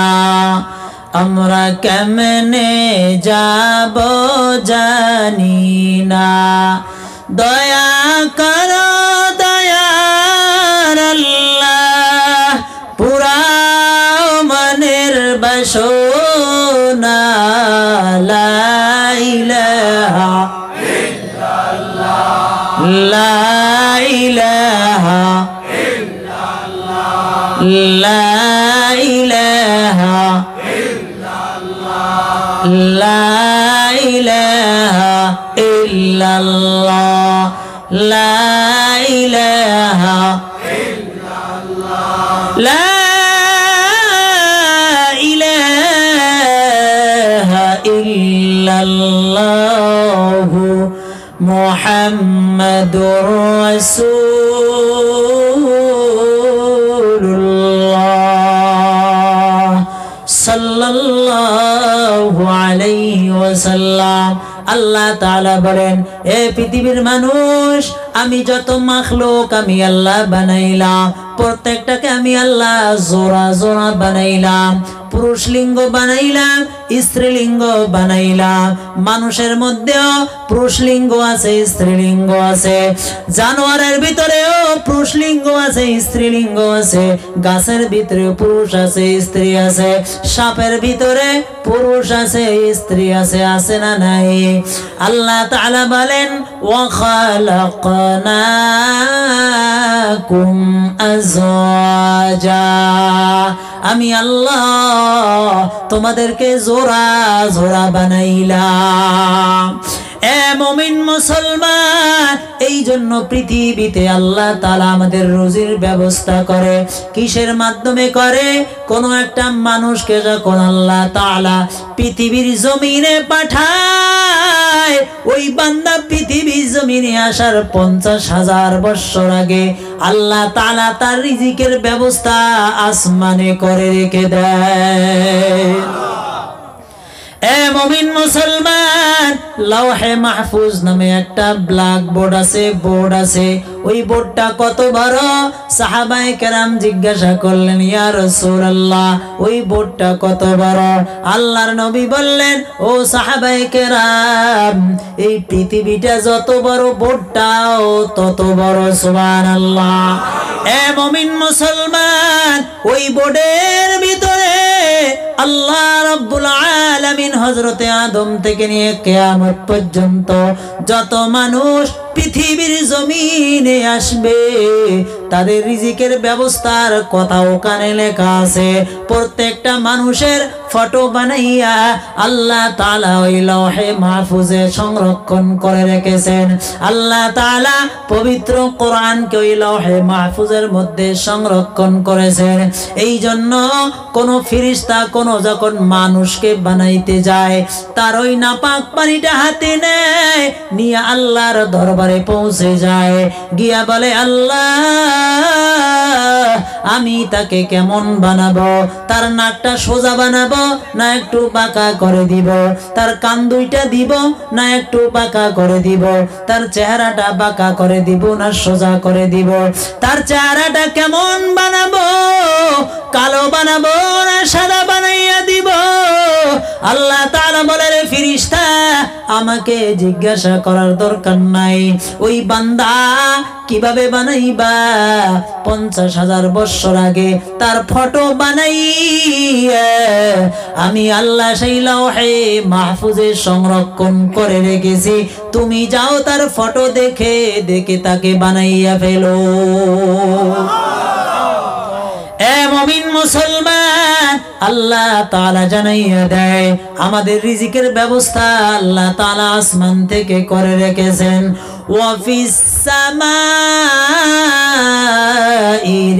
আমরা কেমনে যাব জানি না। দয়া করো দয়ার আল্লাহ, পুরাও মনের বাসনা। লা ইলাহা, লা ইলাহা, লা ইলাহা, লা ইলাহা ইল্লাল্লাহ, লা ইলাহা, লা মুহাম্মাদুর রাসূলুল্লাহ সাল্লাল্লাহু আলাইহি ওয়াসাল্লাম। আল্লাহ তাআলা বলেন, এ পৃথিবীর মানুষ, আমি যত মাখলুক আমি আল্লাহ বানাইলাম, প্রত্যেকটাকে আমি আল্লাহ জোড়া জোড়া বানাইলাম। পুরুষ লিঙ্গ বানাইলাম, স্ত্রীলিঙ্গ বানাইলাম। মানুষের মধ্যেও পুরুষ লিঙ্গ আছে, স্ত্রীলিঙ্গ আছে। জানোয়ারের ভিতরেও পুরুষ লিঙ্গ আছে, স্ত্রীলিঙ্গ আছে। গাছের ভিতরে পুরুষ আছে, স্ত্রী আছে। সাপের ভিতরে পুরুষ আছে, স্ত্রী আছে। আছে না নাই? আল্লাহ তাআলা বলেন, ওয়া খালাকনাকুম আযওয়াজা, আমি আল্লাহ তোমাদেরকে জোড়া জোড়া বানাইলাম। এ মুমিন মুসলমান, এই জন্য পৃথিবীতে আল্লাহ তাআলা আমাদের রুজির ব্যবস্থা করে। কিসের মাধ্যমে করে? কোন একটা মানুষকে যখন আল্লাহ তাআলা পৃথিবীর জমিনে পাঠায়, ওই বান্দা পৃথিবীর জমিনে আসার 50,000 বছর আগে আল্লাহ তাআলা তার রিজিকের ব্যবস্থা আসমানে করে রেখে দেয়। এ মুমিন মুসলমান, লৌহে মাহফুজ নামে একটা ব্ল্যাক বোর্ড আছে, বোর্ড আছে। ওই বোর্ডটা কত বড়? সাহাবায়ে কেরাম জিজ্ঞাসা করলেন, ইয়া রাসূলুল্লাহ, ওই বোর্ডটা কত বড়? আল্লাহর নবী বললেন, ও সাহাবায়ে কেরাম, এই পৃথিবীটা যত বড়, বোর্ডটাও তত বড়। সুবহানাল্লাহ। এ মুমিন মুসলমান, ওই বোর্ডের ভিতরে আল্লাহ রাব্বুল আলামিন হযরতে আদম থেকে নিয়ে কিয়ামত পর্যন্ত যত মানুষ পৃথিবীর জমিনে আসবে, তাদের রিজিকের ব্যবস্থার কথা ওখানে লেখা আছে। প্রত্যেকটা মানুষের ফটো বানাইয়া আল্লাহ তাআলা ওই লৌহে মাহফুজে সংরক্ষণ করে রেখেছেন। আল্লাহ তাআলা পবিত্র কোরআনকে ওই লৌহে মাহফুজের মধ্যে সংরক্ষণ করেছেন। এই জন্য কোন ফেরেশতা যখন মানুষকে বানাইতে যায়, তার ওই নাপাক পানিটা হাতে নেয়, নিয়ে আল্লাহর দরবারে পৌঁছে যায়, গিয়া বলে, আল্লাহ আমি তাকে কেমন বানাবো? তার নাকটা সোজা বানাবো না একটু বাঁকা করে দিব? তার কান দুইটা দিব না একটু বাঁকা করে দিব? তার চেহারাটা বাঁকা করে দিব না সোজা করে দিব? তার চেহারাটা কেমন বানাবো? কালো বানাবো না সাদা বানাইয়া দিব? আল্লাহ তাআলা বলে, রে ফেরেশতা, আমাকে জিজ্ঞাসা করার দরকার নাই। ওই বান্দা কিভাবে বানাইবা? 50,000 বছর আগে তার ফটো বানাইয়া আমি আল্লাহ সেই লৌহে মাহফুজে সংরক্ষণ করে রেখেছি। তুমি যাও তার ফটো দেখে দেখে তাকে বানাইয়া ফেলো। এ মুমিন মুসলমান, আল্লাহ তাআলা জানাইয়া দেয়, আমাদের রিজিকের ব্যবস্থা আল্লাহ তাআলা আসমান থেকে করে রেখেছেন। ওয়া ফিস সামাই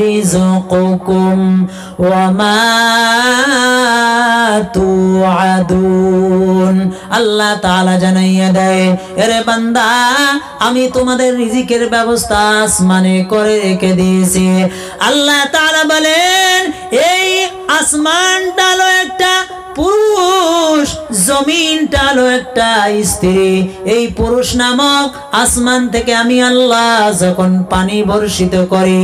রিজকুকুম ওয়া মা তুআদুন। আল্লাহ তাআলা জানাইয়া দেয়, এরে বান্দা, আমি তোমাদের রিজিকের ব্যবস্থা আসমানে করে রেখে দিয়েছি। আল্লাহ তাআলা বলেন, এই আসমানটা হলো একটা পুরুষ, জমিনটা হলো একটা স্ত্রী। এই পুরুষ নামক আসমান থেকে আমি আল্লাহ যখন পানি বর্ষিত করি,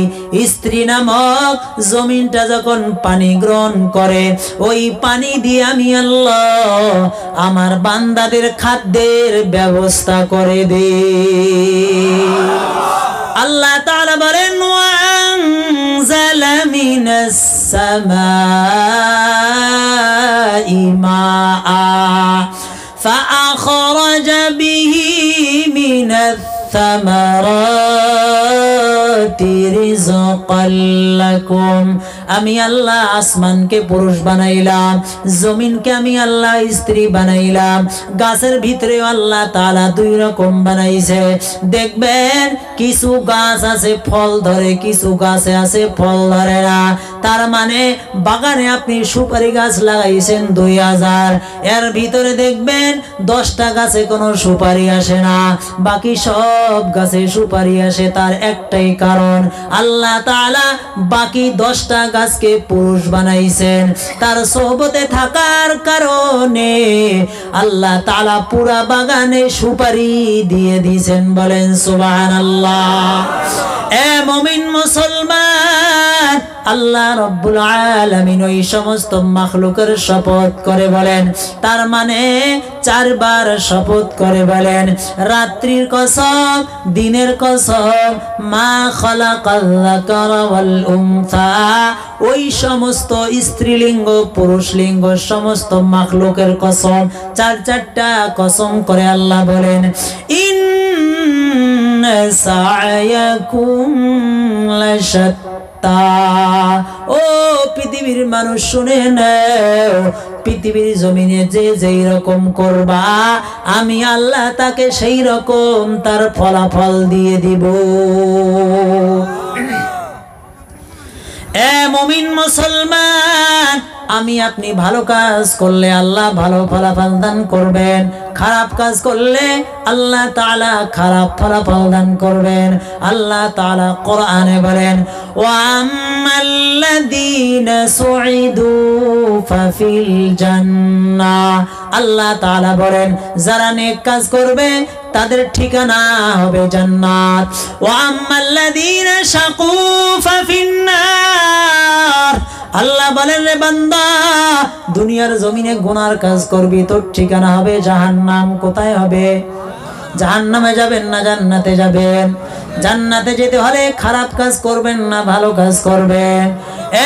স্ত্রী নামক জমিনটা যখন পানি গ্রহণ করে, ওই পানি দিয়ে আমি আল্লাহ আমার বান্দাদের খাদ্যের ব্যবস্থা করে দিই। আল্লাহ তাআলা বলেন, ওয়ানজালা মিনাস সামাই মাআ ফাআখরাজা বিহি মিনাস সামারাতি রিজকাল লাকুম। আমি আল্লাহ আসমানকে পুরুষ বানাইলাম, জমিনকে আমি আল্লাহ স্ত্রী বানাইলাম। গাছের ভিতরেও আল্লাহ তাআলা দুই রকম বানাইছে। দেখবেন কিছু গাছ আছে ফল ধরে, কিছু গাছে আছে ফল ধরে না। তার মানে বাগানে আপনি সুপারি গাছ লাগাইছেন 2000, এর ভিতরে দেখবেন 10টা গাছে কোনো সুপারি আসে না, বাকি সব গাছে সুপারি আসে। তার একটাই কারণ, আল্লাহ তাআলা বাকি 10টা গাছকে পুরুষ বানাইছেন। তার সোহবতে থাকার কারণে আল্লাহ তাআলা পুরা বাগানে সুপারি দিয়ে দিয়েছেন। বলেন সুবহানাল্লাহ। এ মুমিন মুসলমান, আল্লাহ রব্বুল আলামিন ওই সমস্ত মাখলুকের শপথ করে বলেন, তার মানে 4 বার শপথ করে বলেন, রাত্রির কসম, দিনের কসম, মা খালাকাল যাকারা ওয়াল উনসা, ওই সমস্ত স্ত্রীলিঙ্গ পুরুষলিঙ্গ সমস্ত মাখলুকের কসম, 4টা কসম করে আল্লাহ বলেন, ইন্না সা'য়াকুম লাশাত্তা। ও পৃথিবীর মানুষ শুনে নাও, পৃথিবীর জমিনে যে যেই রকম করবা, আমি আল্লাহ তাকে সেই রকম তার ফলাফল দিয়ে দিব। এ মুমিন মুসলমান, আমি আপনি ভালো কাজ করলে আল্লাহ ভালো ফলাফল দান করবেন, খারাপ কাজ করলে আল্লাহ তাআলা খারাপ ফলাফল দান করবেন। আল্লাহ তাআলা কোরআনে বলেন, ওয়া আম্মাল্লাযীনা সুঈদু ফাফিল জান্নাহ। আল্লাহ তাআলা বলেন, যারা নেক কাজ করবে তাদের ঠিকানা হবে জান্নাত। ওয়া আম্মাল্লাযীনা শাকু ফাফিন্নার। আল্লাহ বলেন, রে বান্দা, দুনিয়ার জমিনে গুনার কাজ করবি, তোর ঠিকানা হবে জাহান্নাম। কোথায় হবে? জাহান্নামে যাবেন না জান্নাতে যাবেন? জান্নাতে যেতে হলে খারাপ কাজ করবেন না ভালো কাজ করবেন।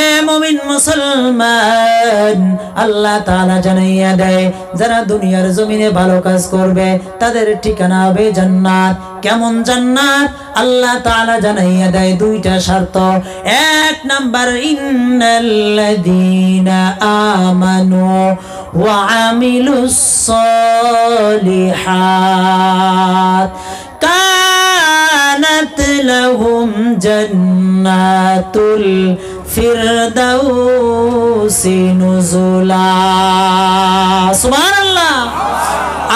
এ মুমিন মুসলমান, আল্লাহ তাআলা জানাইয়া দেয়, যারা দুনিয়ার জমিনে ভালো কাজ করবে তাদের ঠিকানা হবে জান্নাত। কেমন জান্নাত? আল্লাহ তাআলা জানাইয়া দেয় 2টা শর্ত। 1 নাম্বার, ইন্নাল্লাযীনা আমানু ওয়া আমিলুস সলিহাত কানাত লাহুম জান্নাতুল ফিরদাউসি নুজুলা। সুবহানাল্লাহ।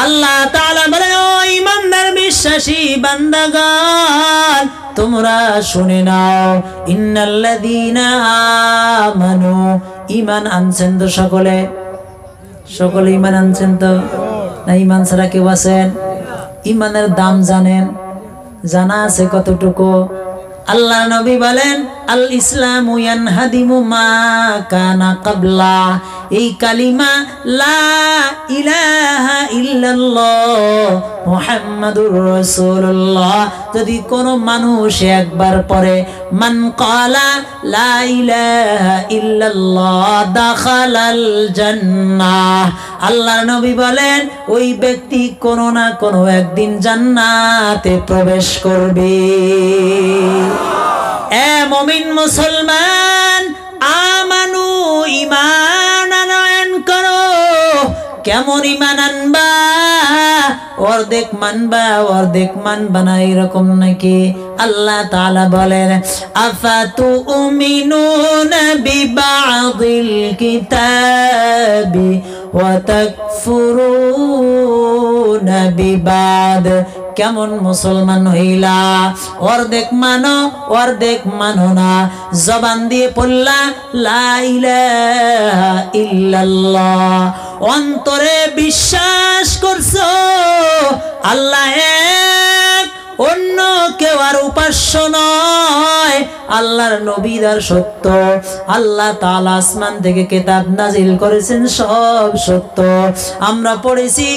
আল্লাহ তাআলা বলে, ও ঈমানদার বিশ্বাসী বান্দাগণ, তোমরা শুনে নাও, ইন্নাল্লাযীনা আমানু, ঈমান আনছেন তো সকলে? সকলে ঈমান আনছেন তো? না ঈমান ছাড়া কেউ আছেন? ঈমানের দাম জানেন? জানা আছে কতটুকু? আল্লাহ নবী বলেন, আল ইসলামু ইয়ানহাদিমু মা কানা ক্বাবলা। এই কালিমা লা ইলাহা ইল্লাল্লাহ মুহাম্মাদুর রাসূলুল্লাহ যদি কোন মানুষ একবার পড়ে, মান ক্বালা লা ইলাহা ইল্লাল্লাহ দাখালাল জান্নাহ। আল্লাহর নবী বলেন, ওই ব্যক্তি কোনো না কোনো একদিন জান্নাতে প্রবেশ করবে। এ মুমিন মুসলমান, আমানু, ঈমান আনয়ন করো। কেমন ঈমান আনবা? অর্ধেক মানবা অর্ধেক মানবা না, এরকম নাকি? আল্লাহ তাআলা বলেন, আফাতুমিনুনা বিবাযিল কিতাবি ওয়া তাকফুরুনা বিবাদ। কেমন মুসলমান হইলা? অর্ধেক মানো অর্ধেক মানো না। জবান দিয়ে পড়লা লা ইলাহা ইল্লাল্লাহ, অন্তরে বিশ্বাস করছো আল্লাহ এক, অন্য কেউ আর উপাস্য নয়। আল্লাহর নবীদার সত্য, আল্লাহ তাআলা আসমান থেকে কিতাব নাজিল করেছেন, সব সত্য। আমরা পড়েছি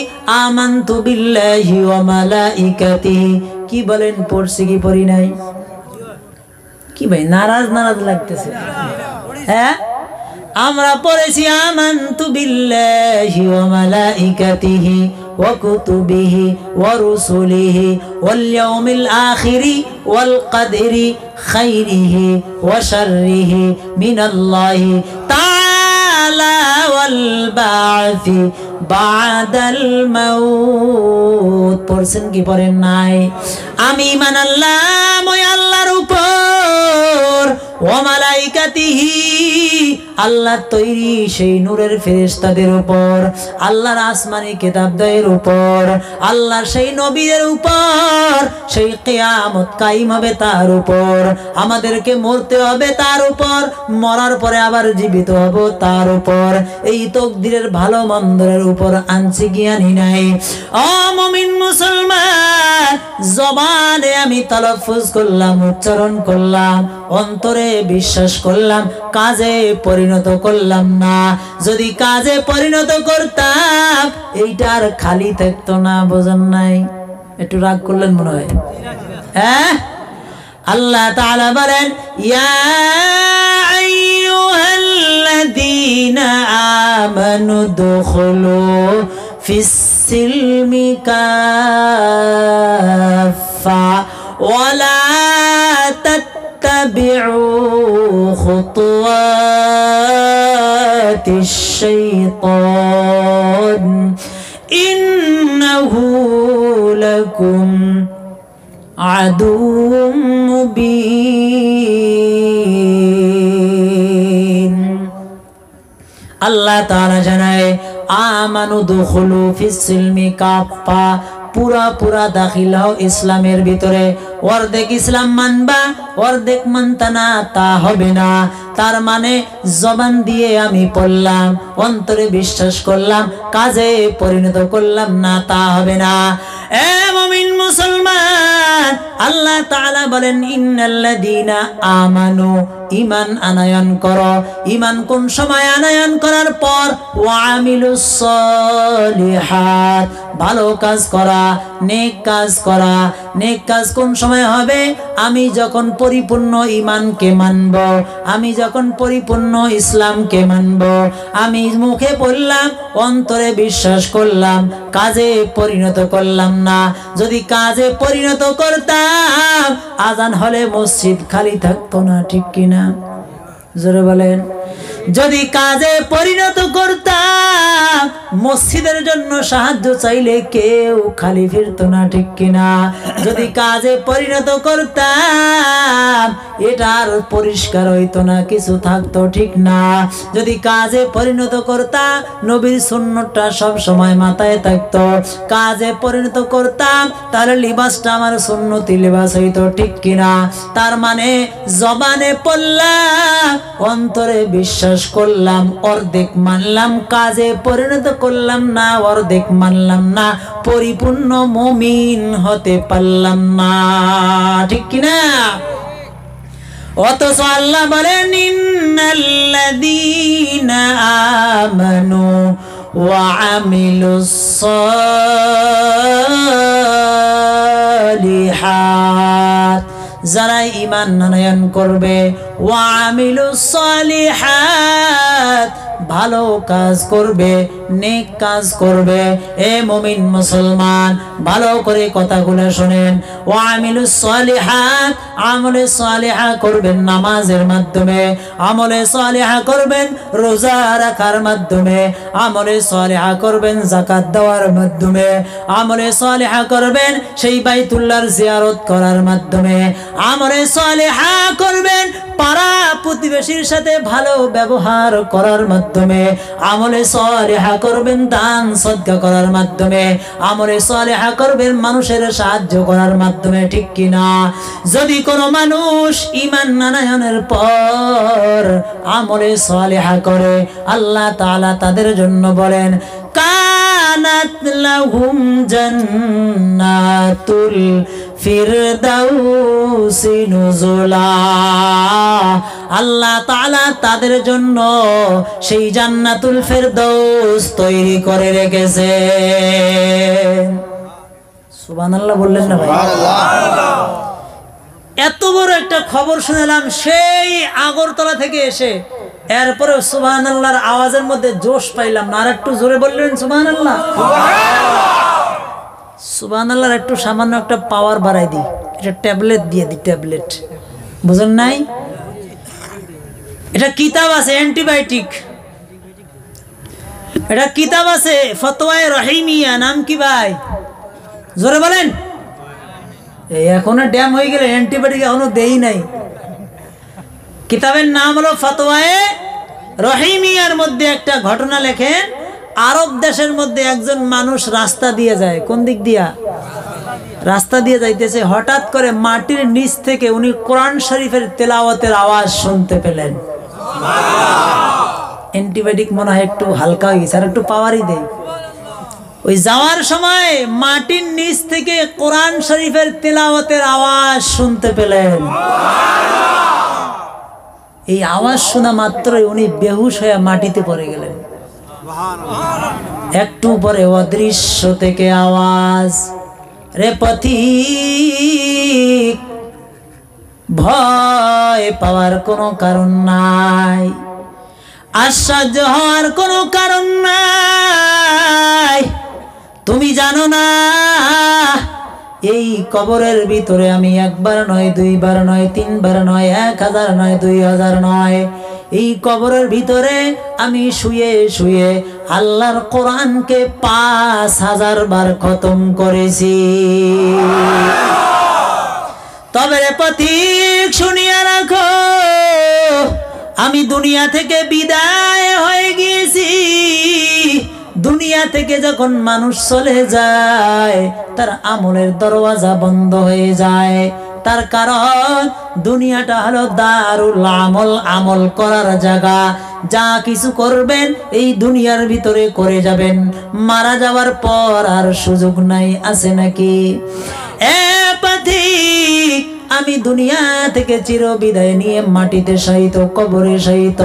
আমানতু বিল্লাহি ওয়া মালাইকাতিহি। কি বলেন, পড়ছি কি পড়ি নাই? কি ভাই নারাজ নারাজ লাগতেছে? হ্যাঁ, আমরা পড়েছি আমানতু বিল্লাহি ওয়া মালাইকাতিহি ওয়া কুতুবিহি ওয়া রুসুলিহি ওয়াল ইয়াউমিল আখিরি ওয়াল কদরি খাইরিহি ওয়া শাররিহি মিনাল্লাহি তাআলা ওয়াল বা'থি বা'দাল মাউত। পড়ছেন কি পড়েন নাই? আমি ঈমান আনলাম ওই আল্লাহর উপর, ওয়া মালাইকাতিহি, আল্লাহ তৈরি সেই নূরের ফেরেশতাদের উপর, আল্লাহর আসমানি কিতাবদের উপর, আল্লাহর সেই নবীদের উপর, সেই কিয়ামত কায়েম হবে তার উপর, আমাদেরকে মরতে হবে তার উপর, মরার পরে আবার জীবিত হব তার উপর। এই তকদিরের ভালো মন্দের উপর আনছি কি আনি নাই? ও মুমিন মুসলমান, জবানে আমি তালাফুজ করলাম, উচ্চারণ করলাম, অন্তরে বিশ্বাস করলাম, কাজে পরিণত করলাম না। যদি কাজে পরিণত করতাম এইটার খালি থাকতো না। বোঝেন নাই? একটু রাগ করলেন মনে হয়। হ্যাঁ, আল্লাহ তাআলা বলেন, ইয়া আইয়ুহাল্লাযীনা আমানু দুখুলু ফিস সিলমি কাফা ওয়ালা তাত্তাবিউ খুতুওয়াতিশ শাইতান ইন্নাহু লাকুম আদুউম মুবিন। আল্লাহ তাআলা জানায়, আমানু দুখুলু ফিস সিলমি কাফা, পুরা পুরা দাখিল হও ইসলামের ভিতরে। অর্ধেক ইসলাম মানবা, অর্ধেক মানতা না, তা হবে না। তার মানে জবান দিয়ে আমি পড়লাম, অন্তরে বিশ্বাস করলাম, কাজে পরিণত করলাম না, তা হবে না। এ মুমিন মুসলমান, আল্লাহ তাআলা বলেন, ইন্নাল্লাযীনা আমানু, ঈমান আনয়ন করো। ঈমান কোন সময় আনয়ন করার পর? ওয়া আমিলুস সলিহাত, ভালো কাজ করা, নেক কাজ করা। নেক কাজ কোন সময় হবে? আমি যখন পরিপূর্ণ ঈমানকে মানব, আমি যখন পরিপূর্ণ ইসলামকে মানব, আমি মুখে বললাম, অন্তরে বিশ্বাস করলাম, কাজে পরিণত করলাম না। যদি কাজে পরিণত করতাম, আজান হলে মসজিদ খালি থাকতো না, ঠিক কিনা? জোরে বলেন। যদি কাজে পরিণত করতাম, মসজিদের জন্য সাহায্য চাইলে কেউ খালি ফিরতো না, ঠিক কিনা? যদি কাজে পরিণত করতাম, এটার পরিষ্কার হইতো না, কিছু থাকতো, ঠিক না? যদি কাজে পরিণত করতাম, নবীর সুন্নতটা সব সময় মাথায় থাকতো। কাজে পরিণত করতাম, তাহলে লিবাসটা আমার সুন্নতি লিবাস হইতো, ঠিক কিনা? তার মানে জবানে পড়লাম, অন্তরে বিশ্বাস করলাম, অর্ধেক মানলাম, কাজে পরিণত করলাম না, অর্ধেক মানলাম না, পরিপূর্ণ মুমিন হতে পারলাম না, ঠিক কিনা? অথচ আল্লাহ বলেন, ইন্নাল্লাযীনা আমানু ওয়া আমিলুস সলিহাত, যারা ঈমান আনয়ন করবে, ওয়া আমিলুস সলিহাত, ভালো কাজ করবে, নেক কাজ করবে। এ মুমিন মুসলমান, ভালো করে কথাগুলো শুনেন। ওয়া আমিলুস সলিহাত, আমলে সলিহা করবেন নামাজের মাধ্যমে, আমলে সলিহা করবেন রোজা রাখার মাধ্যমে, আমলে সলিহা করবেন যাকাত দেওয়ার মাধ্যমে, আমলে সলিহা করবেন সেই বাইতুল্লাহর জিয়ারত করার মাধ্যমে, আমলে সলিহা করবেন পাড়া প্রতিবেশীর সাথে ভালো ব্যবহার করার মাধ্যমে, আমলে সলিহা করবেন দান সদকা করার মাধ্যমে, আমলে সলিহা করবেন মানুষের সাহায্য করার মাধ্যমে, ঠিক কিনা? যদি কোনো মানুষ ঈমান আনয়নের পর আমলে সলিহা করে, আল্লাহ তাআলা তাদের জন্য বলেন, কানাত লাহুম জান্নাতুল ফিরদাউসি নুজুলা, আল্লাহ তাআলা তাদের জন্য সেই জান্নাতুল ফিরদাউস তৈরি করে রেখেছে। সুবহানাল্লাহ বললেন না ভাই? এত বড় একটা খবর শুনলাম সেই আগরতলা থেকে এসে, এরপরে সুবহানাল্লাহর আওয়াজের মধ্যে জোশ পাইলাম না। আর একটু জোরে বললেন সুবহানাল্লাহ। সুবহানাল্লাহর একটু সামান্য একটা পাওয়ার বাড়াই দিই, এটা ট্যাবলেট দিয়ে দিই, ট্যাবলেট, বুঝেন নাই? এটা কিতাব আছে অ্যান্টিবায়োটিক, এটা কিতাব আছে ফতোয়ায়ে রহিমিয়া, নাম কি ভাই? জোরে বলেন। এই এখনো ড্যাম হয়ে গেলে অ্যান্টিবায়োটিক এখনো দেই নাই। কিতাবের নাম হলো ফতোয়ায়ে রহিমিয়ার মধ্যে একটা ঘটনা লেখেন। আরব দেশের মধ্যে একজন মানুষ রাস্তা দিয়ে যায়, কোন দিক দিয়া? রাস্তা দিয়ে যাইতেছে, হঠাৎ করে মাটির নিচ থেকে উনি কোরআন শরীফের তেলাওয়াতের আওয়াজ শুনতে পেলেন। অ্যান্টিবায়োটিক মনে হয় একটু হালকা হয়ে গেছে, আর একটু পাওয়ারই দেয়। ওই যাওয়ার সময় মাটির নিচ থেকে কোরআন শরীফের তেলাওয়াতের আওয়াজ শুনতে পেলেন। এই আওয়াজ শোনা মাত্রই উনি বেহুশ হয়ে মাটিতে পড়ে গেলেন। একটু পরে অদৃশ্য থেকে আওয়াজ, রে পথিক, ভয় পাওয়ার কোনো কারণ নাই, আশ্চর্য হওয়ার কোনো কারণ নাই। তুমি জানো না এই কবরের ভিতরে আমি একবার নয়, দুইবার নয়, তিনবার নয়, 1000 নয়, 2000 নয়, এই কবরের ভিতরে আমি শুয়ে শুয়ে আল্লাহর কোরআনকে 5000 বার খতম করেছি। তবে রে পথিক, শুনিয়া রাখো, আমি দুনিয়া থেকে বিদায় হয়ে গিয়েছি। দুনিয়া থেকে যখন মানুষ চলে যায়, তার আমলের দরওয়াজা বন্ধ হয়ে যায়। তার কারণ দুনিয়াটা হলো দারুল আমল, আমল করার জায়গা। যা কিছু করবেন এই দুনিয়ার ভিতরে করে যাবেন, মারা যাওয়ার পর আর সুযোগ নাই, আছে নাকি? এ পথিক, আমি দুনিয়া থেকে চির বিদায় নিয়ে মাটিতে শায়িত, কবরে শায়িত।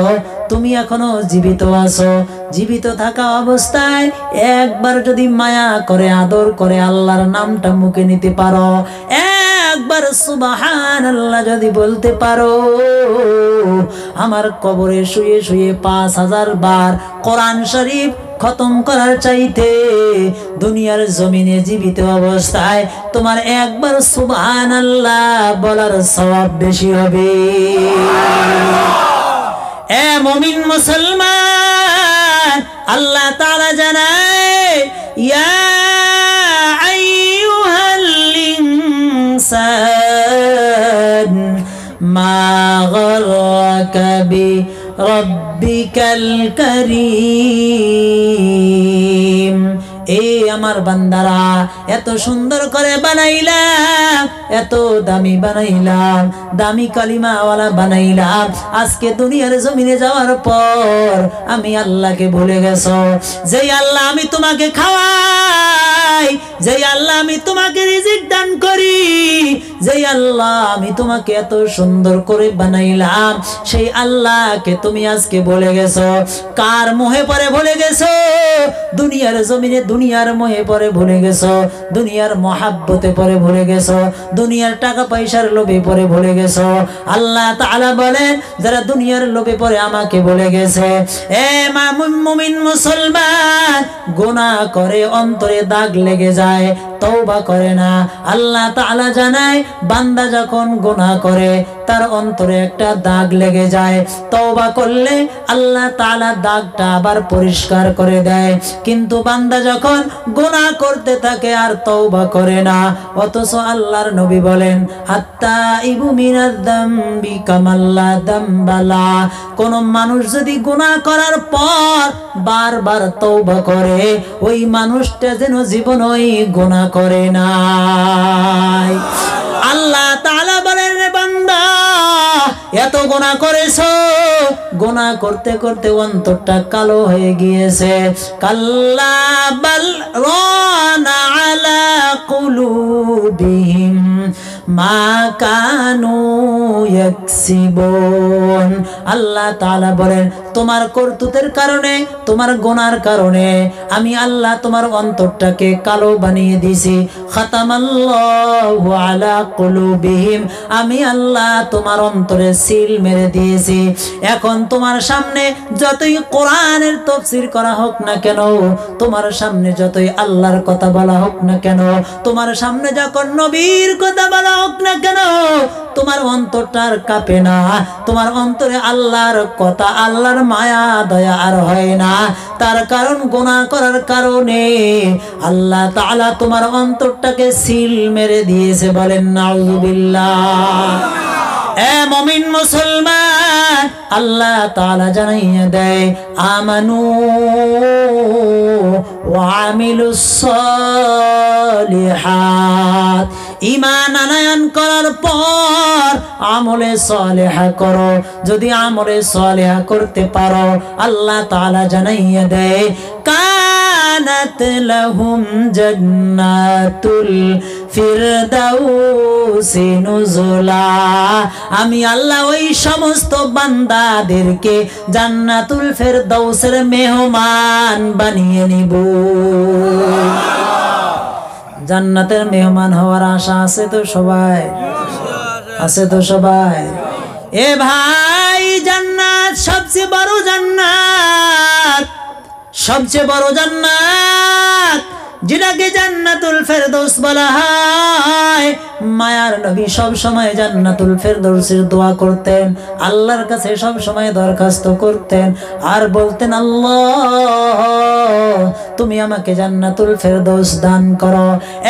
তুমি এখনো জীবিত আছো। জীবিত থাকা অবস্থায় একবার যদি মায়া করে, আদর করে আল্লাহর নামটা মুখে নিতে পারো, একবার সুবহানাল্লাহ যদি বলতে পারো, আমার কবরে শুয়ে শুয়ে 5000 বার কোরআন শরীফ খতম করার চাইতে দুনিয়ার জমিনে জীবিত অবস্থায় তোমার একবার সুবহানাল্লাহ বলার সওয়াব বেশি হবে। এ মুমিন মুসলমান, আল্লাহ তাআলা জানায়, ইয়া আইয়ুহাল ইনসান মা গররাকা বিরব্বিকাল কারীম। এই আমার বান্দারা, এত সুন্দর করে বানাইলাম, এত দামি বানাইলাম, দামি কালিমাওয়ালা বানাইলাম, আজকে দুনিয়ার জমিনে যাওয়ার পর আমি আল্লাহকে ভুলে গেছো। যেই আল্লাহ আমি তোমাকে খাওয়াই, যেই আল্লাহ আমি তোমাকে রিজিক দান করি, যেই আল্লাহ আমি তোমাকে এত সুন্দর করে বানাইলাম, সেই আল্লাহকে তুমি আজকে ভুলে গেছো। কার মোহে পরে ভুলে গেছো? দুনিয়ার জমিনে দুনিয়ার মোহে পরে ভুলে গেছো, দুনিয়ার মহাব্বতে পরে ভুলে গেছো, দুনিয়ার টাকা পয়সার লোভে পরে ভুলে গেছো। আল্লাহ তাআলা বলেন, যারা দুনিয়ার লোভে পরে আমাকে ভুলে গেছে, এ মুমিন মুসলমান, গুনাহ করে অন্তরে দাগ লেগে যায়, তওবা করে না। আল্লাহ তাআলা জানায়, বান্দা যখন গুনাহ করে তার অন্তরে একটা দাগ লেগে যায়, তওবা করলে আল্লাহ তাআলা দাগটা আবার পরিষ্কার করে দেয়। কিন্তু বান্দা যখন গুনাহ করতে থাকে আর তওবা করে না, অথচ আল্লাহর নবী বলেন, আত্তাইবু মিনাজ যামবি কামাল্লা যামবালা। কোন মানুষ যদি গুনাহ করার পর বারবার তওবা করে, ওই মানুষটা যেন জীবনেই গুনাহ করে না। আল্লাহ তাআলা বলেন, রে বান্দা, এত গুনাহ করেছো, গুনাহ করতে করতে অন্তরটা কালো হয়ে গিয়েছে। কাল্লা বাল রানা আলা কুলুবিহিম মা কানু ইয়াকসিবুন। আল্লাহ তাআলা বলেন, তোমার করতুতের কারণে, তোমার গুনার কারণে আমি আল্লাহ তোমার অন্তরটাকে কালো বানিয়ে দিয়েছি। খাতামাল্লাহু আলা কুলুবিহিম, আমি আল্লাহ তোমার অন্তরে সিল মেরে দিয়েছি। এখন তোমার সামনে যতই কোরআনের তাফসীর করা হোক না কেন, তোমার সামনে যতই আল্লাহর কথা বলা হোক না কেন, তোমার সামনে যখন নবীর কথা বলা হোক না কেন, তোমার অন্তরটা আর কাঁপে না। তোমার অন্তরে আল্লাহর কথা, আল্লাহর মায়া দয়া আর হয় না। তার কারণ গুনাহ করার কারণে আল্লাহ তাআলা তোমার অন্তরটাকে সিল মেরে দিয়েছে। বলেন নাউযুবিল্লাহ। এ মুমিন মুসলমান, আল্লাহ তাআলা জানাইয়া দেয় আমানু ওয়া আমিলুস সালিহাত, ঈমান আনয়ন করার পর আমলে সালেহা করো। যদি আমলে সালেহা করতে পারো আল্লাহ তাআলা জানাইয়া দেয় কানাত লাহুম জান্নাতুল ফিরদাউসি নুজুলা, আমি আল্লাহ ওই সমস্ত বান্দাদেরকে জান্নাতুল ফিরদাউসের মেহমান বানিয়ে নিব। জান্নাতের মেহমান হওয়ার আশা আছে তো সবাই? আছে তো সবাই? এ ভাই, জান্নাত সবচেয়ে বড় জান্নাত, সবচেয়ে বড় জান্নাত যেটাকে জান্নাতুল ফেরদৌস বলা হয়। মায়ার নবী সব সময় জান্নাতুল ফেরদৌসের দোয়া করতেন, আল্লাহর কাছে সব সময় দরখাস্ত করতেন আর বলতেন আল্লাহ তুমি আমাকে জান্নাতুল ফেরদৌস দান করো।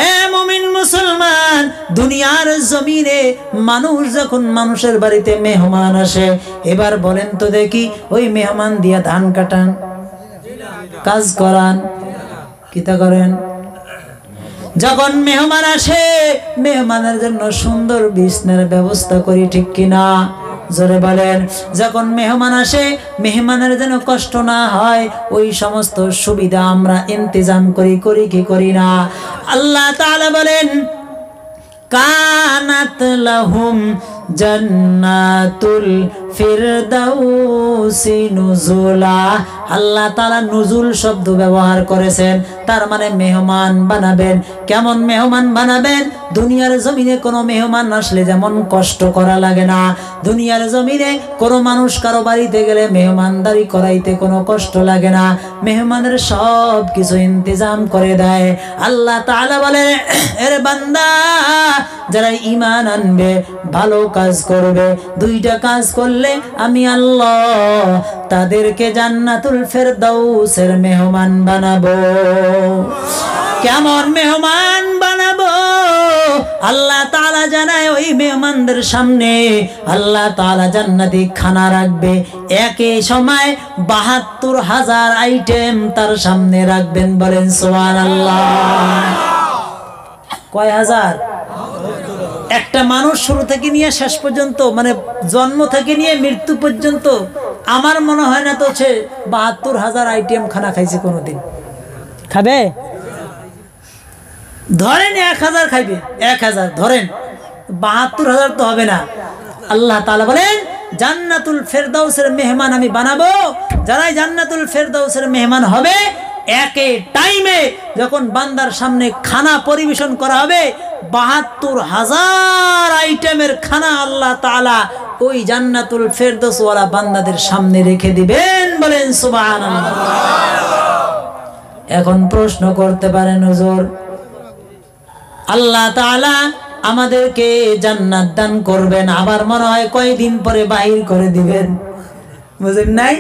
এ মুমিন মুসলমান, দুনিয়ার জমিনে মানুষ যখন মানুষের বাড়িতে মেহমান আসে, এবার বলেন তো দেখি ওই মেহমান দিয়া ধান কাটান, কাজ করান, কিতা করেন? যখন মেহমান আসে মেহমানের জন্য সুন্দর বিছানার ব্যবস্থা করি, ঠিক কিনা? জোরে বলেন। যখন মেহমান আসে মেহমানের যেন কষ্ট না হয় ওই সমস্ত সুবিধা আমরা ইন্তজাম করি কি করি না? আল্লাহ তাআলা বলেন কানাত লাহুম জান্নাতুল ফিরদাউসি নুজুলা। আল্লাহ তাআলা নুজুল শব্দ ব্যবহার করেছেন, তার মানে মেহমান বানাবেন। কেমন মেহমান বানাবেন? দুনিয়ার জমিনে কোনো মেহমান আসলে যেমন কষ্ট করা লাগে না, দুনিয়ার জমিনে কোনো মানুষ কারো বাড়িতে গেলে মেহমানদারি করাইতে কোনো কষ্ট লাগে না, মেহমানের সব কিছু ইন্তজাম করে দেয়। আল্লাহ তাআলা বলে এর বান্দা যারা ঈমান আনবে, ভালো কাজ করবে, দুইটা কাজ করলে আমি আল্লাহ তাদেরকে জান্নাতুল ফেরদাউসের মেহমান বানাবো। কেমন মেহমান বানাবো? আল্লাহ তাআলা জানায় ওই মেহমানদের সামনে আল্লাহ তাআলা জান্নাতি খানা রাখবে। একই সময় ৭২,০০০ আইটেম তার সামনে রাখবেন। বলেন সুবহানাল্লাহ। কয় হাজার? একটা মানুষ শুরু থেকে নিয়ে শেষ পর্যন্ত, মানে জন্ম থেকে নিয়ে মৃত্যু পর্যন্ত আমার মনে হয় না তো সে ৭২,০০০ আইটেম খানা খাইছে কোনোদিন। খাবে? ধরেন ১,০০০ খাইবে, ১,০০০ ধরেন, ৭২,০০০ তো হবে না। আল্লাহ তাআলা বলেন জান্নাতুল ফেরদাউসের মেহমান আমি বানাবো। যারাই জান্নাতুল ফেরদাউসের মেহমান হবে, একই টাইমে যখন বান্দার সামনে খানা পরিবেশন করা হবে ৭২,০০০ আইটেমের খানা আল্লাহ তাআলা ওই জান্নাতুল ফেরদৌস ওয়ালা বান্দাদের সামনে রেখে দিবেন। বলেন সুবহানাল্লাহ। এখন প্রশ্ন করতে পারেন হুজুর, আল্লাহ তাআলা আমাদেরকে জান্নাত দান করবেন, আবার মনে হয় কয়দিন পরে বাহির করে দিবেন, বুঝেন নাই?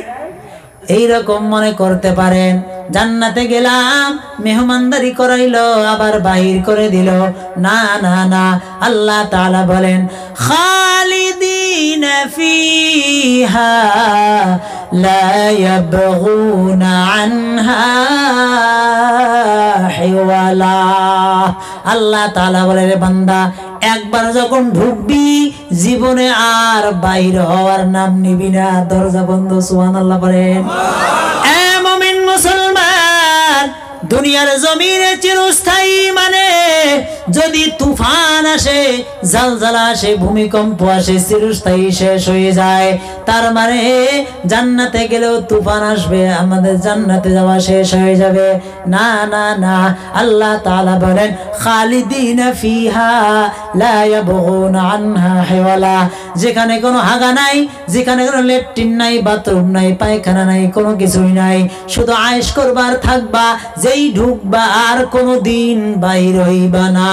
এইরকম মনে করতে পারেন। জান্নাতে গেলাম, মেহমানদারি করাইলো, আবার বাহির করে দিল। না না না, আল্লাহ তাআলা বলেন খালিদিনা ফিহা লা ইয়াবগুনা আনহা হিওয়ালা। আল্লাহ তাআলা বলে রে বান্দা, একবার যখন ঢুকবি জীবনে আর বাইর হওয়ার নাম নিবি না। দরজা বন্ধ। সুবহানাল্লাহ বলেন। এ মুমিন মুসলমান, দুনিয়ার জমিনে চিরস্থায়ী মানে যদি তুফান আসে, জালজালা আসে, ভূমিকম্প আসে, চিরস্থায়ী শেষ হয়ে যায়। তার মানে জান্নাতে গেলেও তুফান আসবে, আমাদের জান্নাতে যাওয়া শেষ হয়ে যাবে। না না না, আল্লাহ তাআলা বলেন খালিদিনা ফিহা লা ইয়াবগুনা আনহা হিওয়ালা। যেখানে কোনো হাগা নাই, যেখানে কোনো ল্যাট্রিন নাই, বাথরুম নাই, পায়খানা নাই, কোনো কিছুই নাই, শুধু আয়েশ করবার থাকবা, যেই ঢুকবা আর কোনো দিন বাইর হইবা না।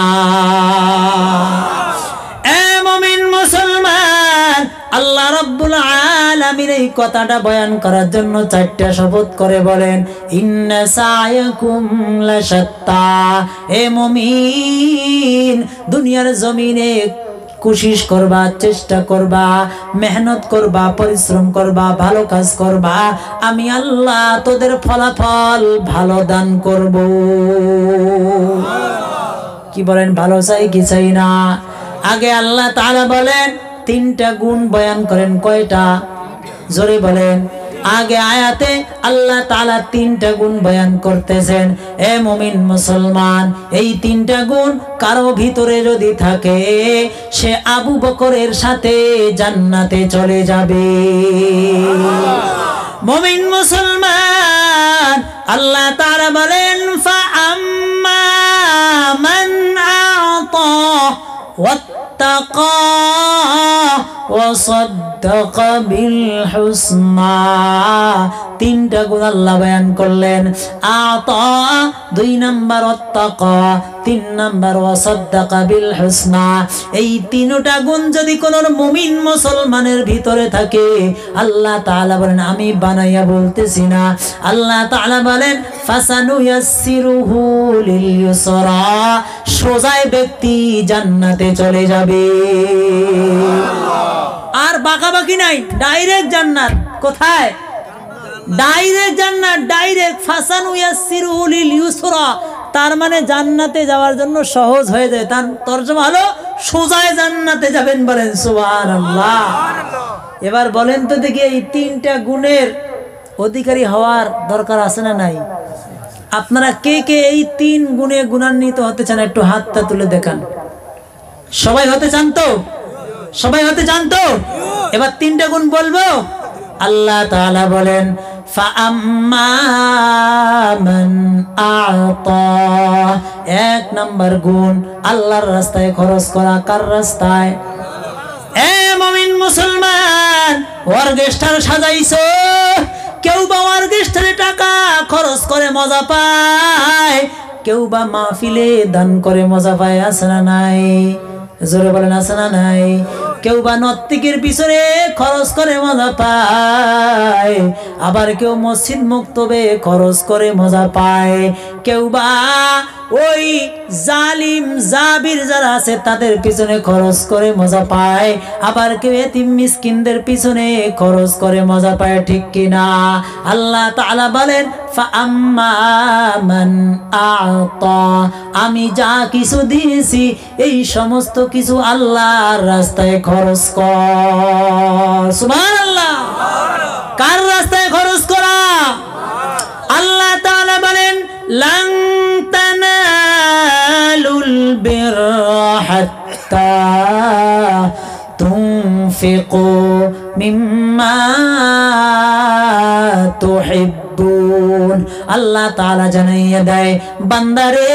এ মুমিন মুসলমান, আল্লাহ রাব্বুল আলামিন এই কথাটা বয়ান করার জন্য 4টা শপথ করে বলেন ইন্না সায়াকুম লাশাত্তা। এ মুমিন, দুনিয়ার জমিনে কোশিশ করবা, চেষ্টা করবা, মেহনত করবা, পরিশ্রম করবা, ভালো কাজ করবা, আমি আল্লাহ তোদের ফলাফল ভালো দান করব। কি বলেন, ভালো চাই কি চাই না? আগে আল্লাহ তাআলা বলেন তিনটা গুণ বয়ান করেন। কয়টা? জোরে বলেন। আগে আয়াতে আল্লাহ তাআলা তিনটা গুণ বয়ান করতেছেন। এ মুমিন মুসলমান, এই তিনটা গুণ কারো ভিতরে যদি থাকে সে আবু বকরের সাথে জান্নাতে চলে যাবে। মুমিন মুসলমান, আল্লাহ তাআলা বলেন ফাআম্মা মান আ'তা ওয়াত্তাকা وصدق بالحسنى। তিনটা গুণ আল্লাহ বয়ান করলেন। আতা 2 নাম্বার, ওয়াত্তাকা 3 নাম্বার, ওয়াসাদ্দাকা বিল হুসনা। এই তিনটা গুণ যদি কোন মুমিন মুসলমানের ভিতরে থাকে, আল্লাহ তাআলা বলেন, আমি বানাইয়া বলতেছি না, আল্লাহ তাআলা বলেন ফাসানুয়াসসিরুহু লিল ইউসরা, সোজায় ব্যক্তি জান্নাতে চলে যাবে। আর বাঁকাবাকি নাই, ডাইরেক্ট জান্নাত। কোথায়? ডাইরেক্ট জান্নাত, ডাইরেক্ট। ফাসানুয়াসসিরুহু লিল ইউসরা, তার মানে জান্নাতে যাওয়ার জন্য সহজ হয়ে যায়। তার তরজমা হলো সোজায় জান্নাতে যাবেন। বলেন সুবহানাল্লাহ। এবার বলেন তো দেখি, এই তিনটা গুণের অধিকারী হওয়ার দরকার আছে না নাই? আপনারা কে কে এই 3 গুণে গুণান্বিত হতে চান? একটু হাতটা তুলে দেখান। সবাই হতে চান তো? সবাই হতে চান তো? এবার 3টা গুণ বলবো। আল্লাহ তাআলা বলেন ফাআম্মা মান আ'তা, 1 নাম্বার গুণ আল্লাহর রাস্তায় খরচ করা। কার রাস্তায়? এ মুমিন মুসলমান, অর্কেস্ট্রা সাজাইছো, কেউ বা অর্কেস্ট্রায় টাকা খরচ করে মজা পায়, কেউ বা মাহফিলে দান করে মজা পায়। আছে না নাই? জোরে বলেন, আছে না নাই? কেউ বা নর্তকীর পিছনে খরচ করে মজা পায়, আবার কেউ মসজিদ মক্তবে খরচ করে মজা পায়, কেউ বা ওই জালিম জাবির যারা আছে তাদের পিছনে খরচ করে মজা পায়, আবার কেউ এতিম মিসকিনদের পিছনে খরচ করে মজা পায়। ঠিক কিনা? আল্লাহ তাআলা বলেন ফাআম্মা মান আ'তা, আমি যা কিছু দিয়েছি এই সমস্ত কিছু আল্লাহর রাস্তায় খরচ কর। সুবহানাল্লাহ। কার রাস্তায় খরচ করা? আল্লাহ তাআলা বলেন লান তানালুল বিররা হাত্তা তুনফিকু মিম্মা তুহিব্বুন। আল্লাহ তাআলা জানাইয়া দেয়, বান্দারে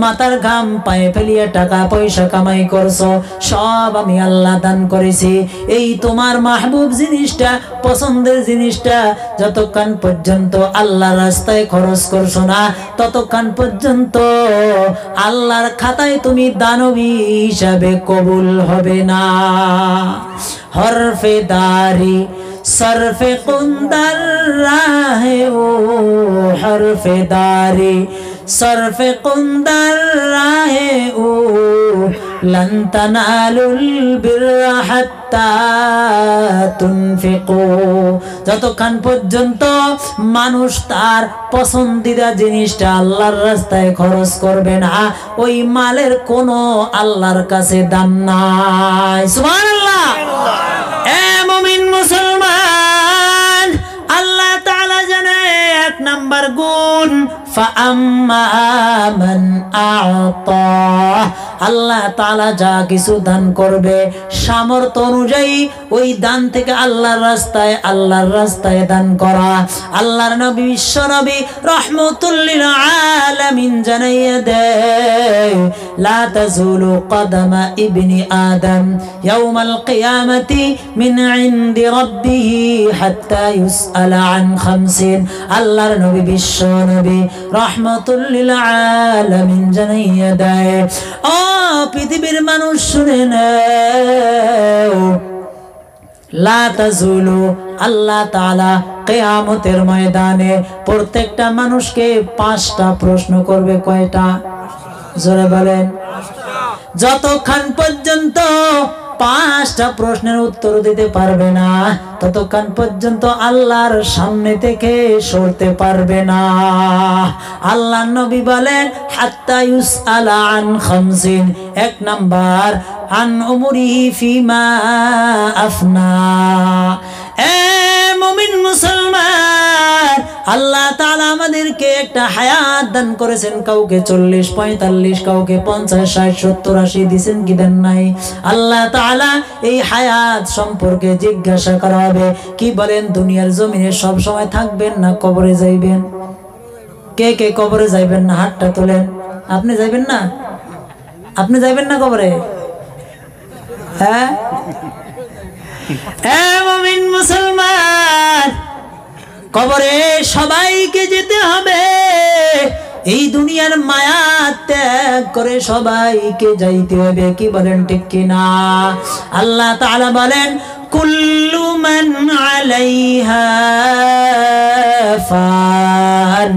মাথার ঘাম পায়ে ফেলিয়ে টাকা পয়সা কামাই করছো, সব আমি আল্লাহ দান করেছি। এই তোমার মাহবুব জিনিসটা, পছন্দের জিনিসটা যতক্ষণ পর্যন্ত আল্লাহর রাস্তায় খরচ করছো না, ততক্ষণ পর্যন্ত আল্লাহর খাতায় তুমি দানবী হিসাবে কবুল হবে না। হরফে দারি সরফে কুন্দার রাহে ও হরফে দারি সরফে কুন্দার রাহে ও লান তানালুল বিররা হাত্তা তুনফিকু। যতক্ষণ পর্যন্ত মানুষ তার পছন্দিদা জিনিসটা আল্লাহর রাস্তায় খরচ করবে না, ওই মালের কোনো আল্লাহর কাছে দাম নাই। সুবহানাল্লাহ। এ মুমিন মুসলমান, আল্লাহ তাআলা জানায় 1 নাম্বার গুণ ফাআম্মা মান আ'তা, আল্লাহ তাআলা যা কিছু দান করবে সামর্থ্য অনুযায়ী ওই দান থেকে আল্লাহর রাস্তায় দান করা। আল্লাহর নবী বিশ্ব নবী রাহমাতুল লিল আলামিন জানাইয়া দেয় লা তাজুলু কদমা ইবনি আদম ইয়াউমাল কিয়ামাতি মিন ইনদি রাব্বিহি হাত্তা ইউসআলা আন 50। আল্লাহর নবী বিশ্ব নবী রাহমাতুল লিল আলামিন জানাইয়া দেয়, ও পৃথিবীর মানুষ শুনে নাও, লা তাজুলু, আল্লাহ তাআলা কিয়ামতের ময়দানে প্রত্যেকটা মানুষকে 5টা প্রশ্ন করবে। কয়টা? জোরে বলেন। যতক্ষণ পর্যন্ত 5টা প্রশ্নের উত্তর দিতে পারবে না ততক্ষণ পর্যন্ত আল্লাহর সামনে থেকে সরতে পারবে না। আল্লাহর নবী বলেন হাত্তা ইউসআলা আন খামসিন, 1 নাম্বার আন উমরিহি ফিমা আফনা। এ মুমিন মুসলমান, আল্লাহ তাআলা আমাদেরকে একটা হায়াত দান করেছেন, কাউকে 40, 45, কাউকে 50, 60, 70, 80 দিবেন কি দেন নাই? আল্লাহ তাআলা এই হায়াত সম্পর্কে জিজ্ঞাসা করা হবে। কি বলেন, দুনিয়ার জমিনে সব সময় থাকবেন না কবরে যাইবেন? কে কে কবরে যাইবেন না হাতটা তোলেন। আপনি যাইবেন না? আপনি যাইবেন না কবরে? হ্যাঁ মুমিন মুসলমান, কবরে সবাইকে যেতে হবে। এই দুনিয়ার মায়া ত্যাগ করে সবাইকে যাইতে হবে। কি বলেন ঠিক কিনা? আল্লাহ তাআলা বলেন কুল্লু মান আলাইহা ফান,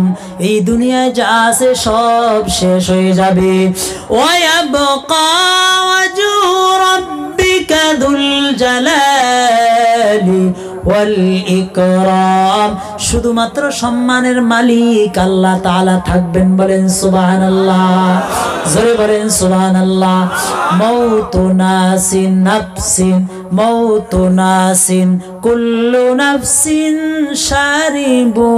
এই দুনিয়ায় যা আছে সব শেষ হয়ে যাবে। ওয়া ইয়াবকা ওয়াজহু রাব্বিকা যুল জালালি ওয়াল ইকরাম, শুধুমাত্র সম্মানের মালিক আল্লাহ তাআলা থাকবেন। বলেন সুবহানাল্লাহ, জোরে বলেন সুবহানাল্লাহ। মাউতু নাসিন নাফসিন, মাউতু নাসিন কুল্লু নাফসিন শারিবু,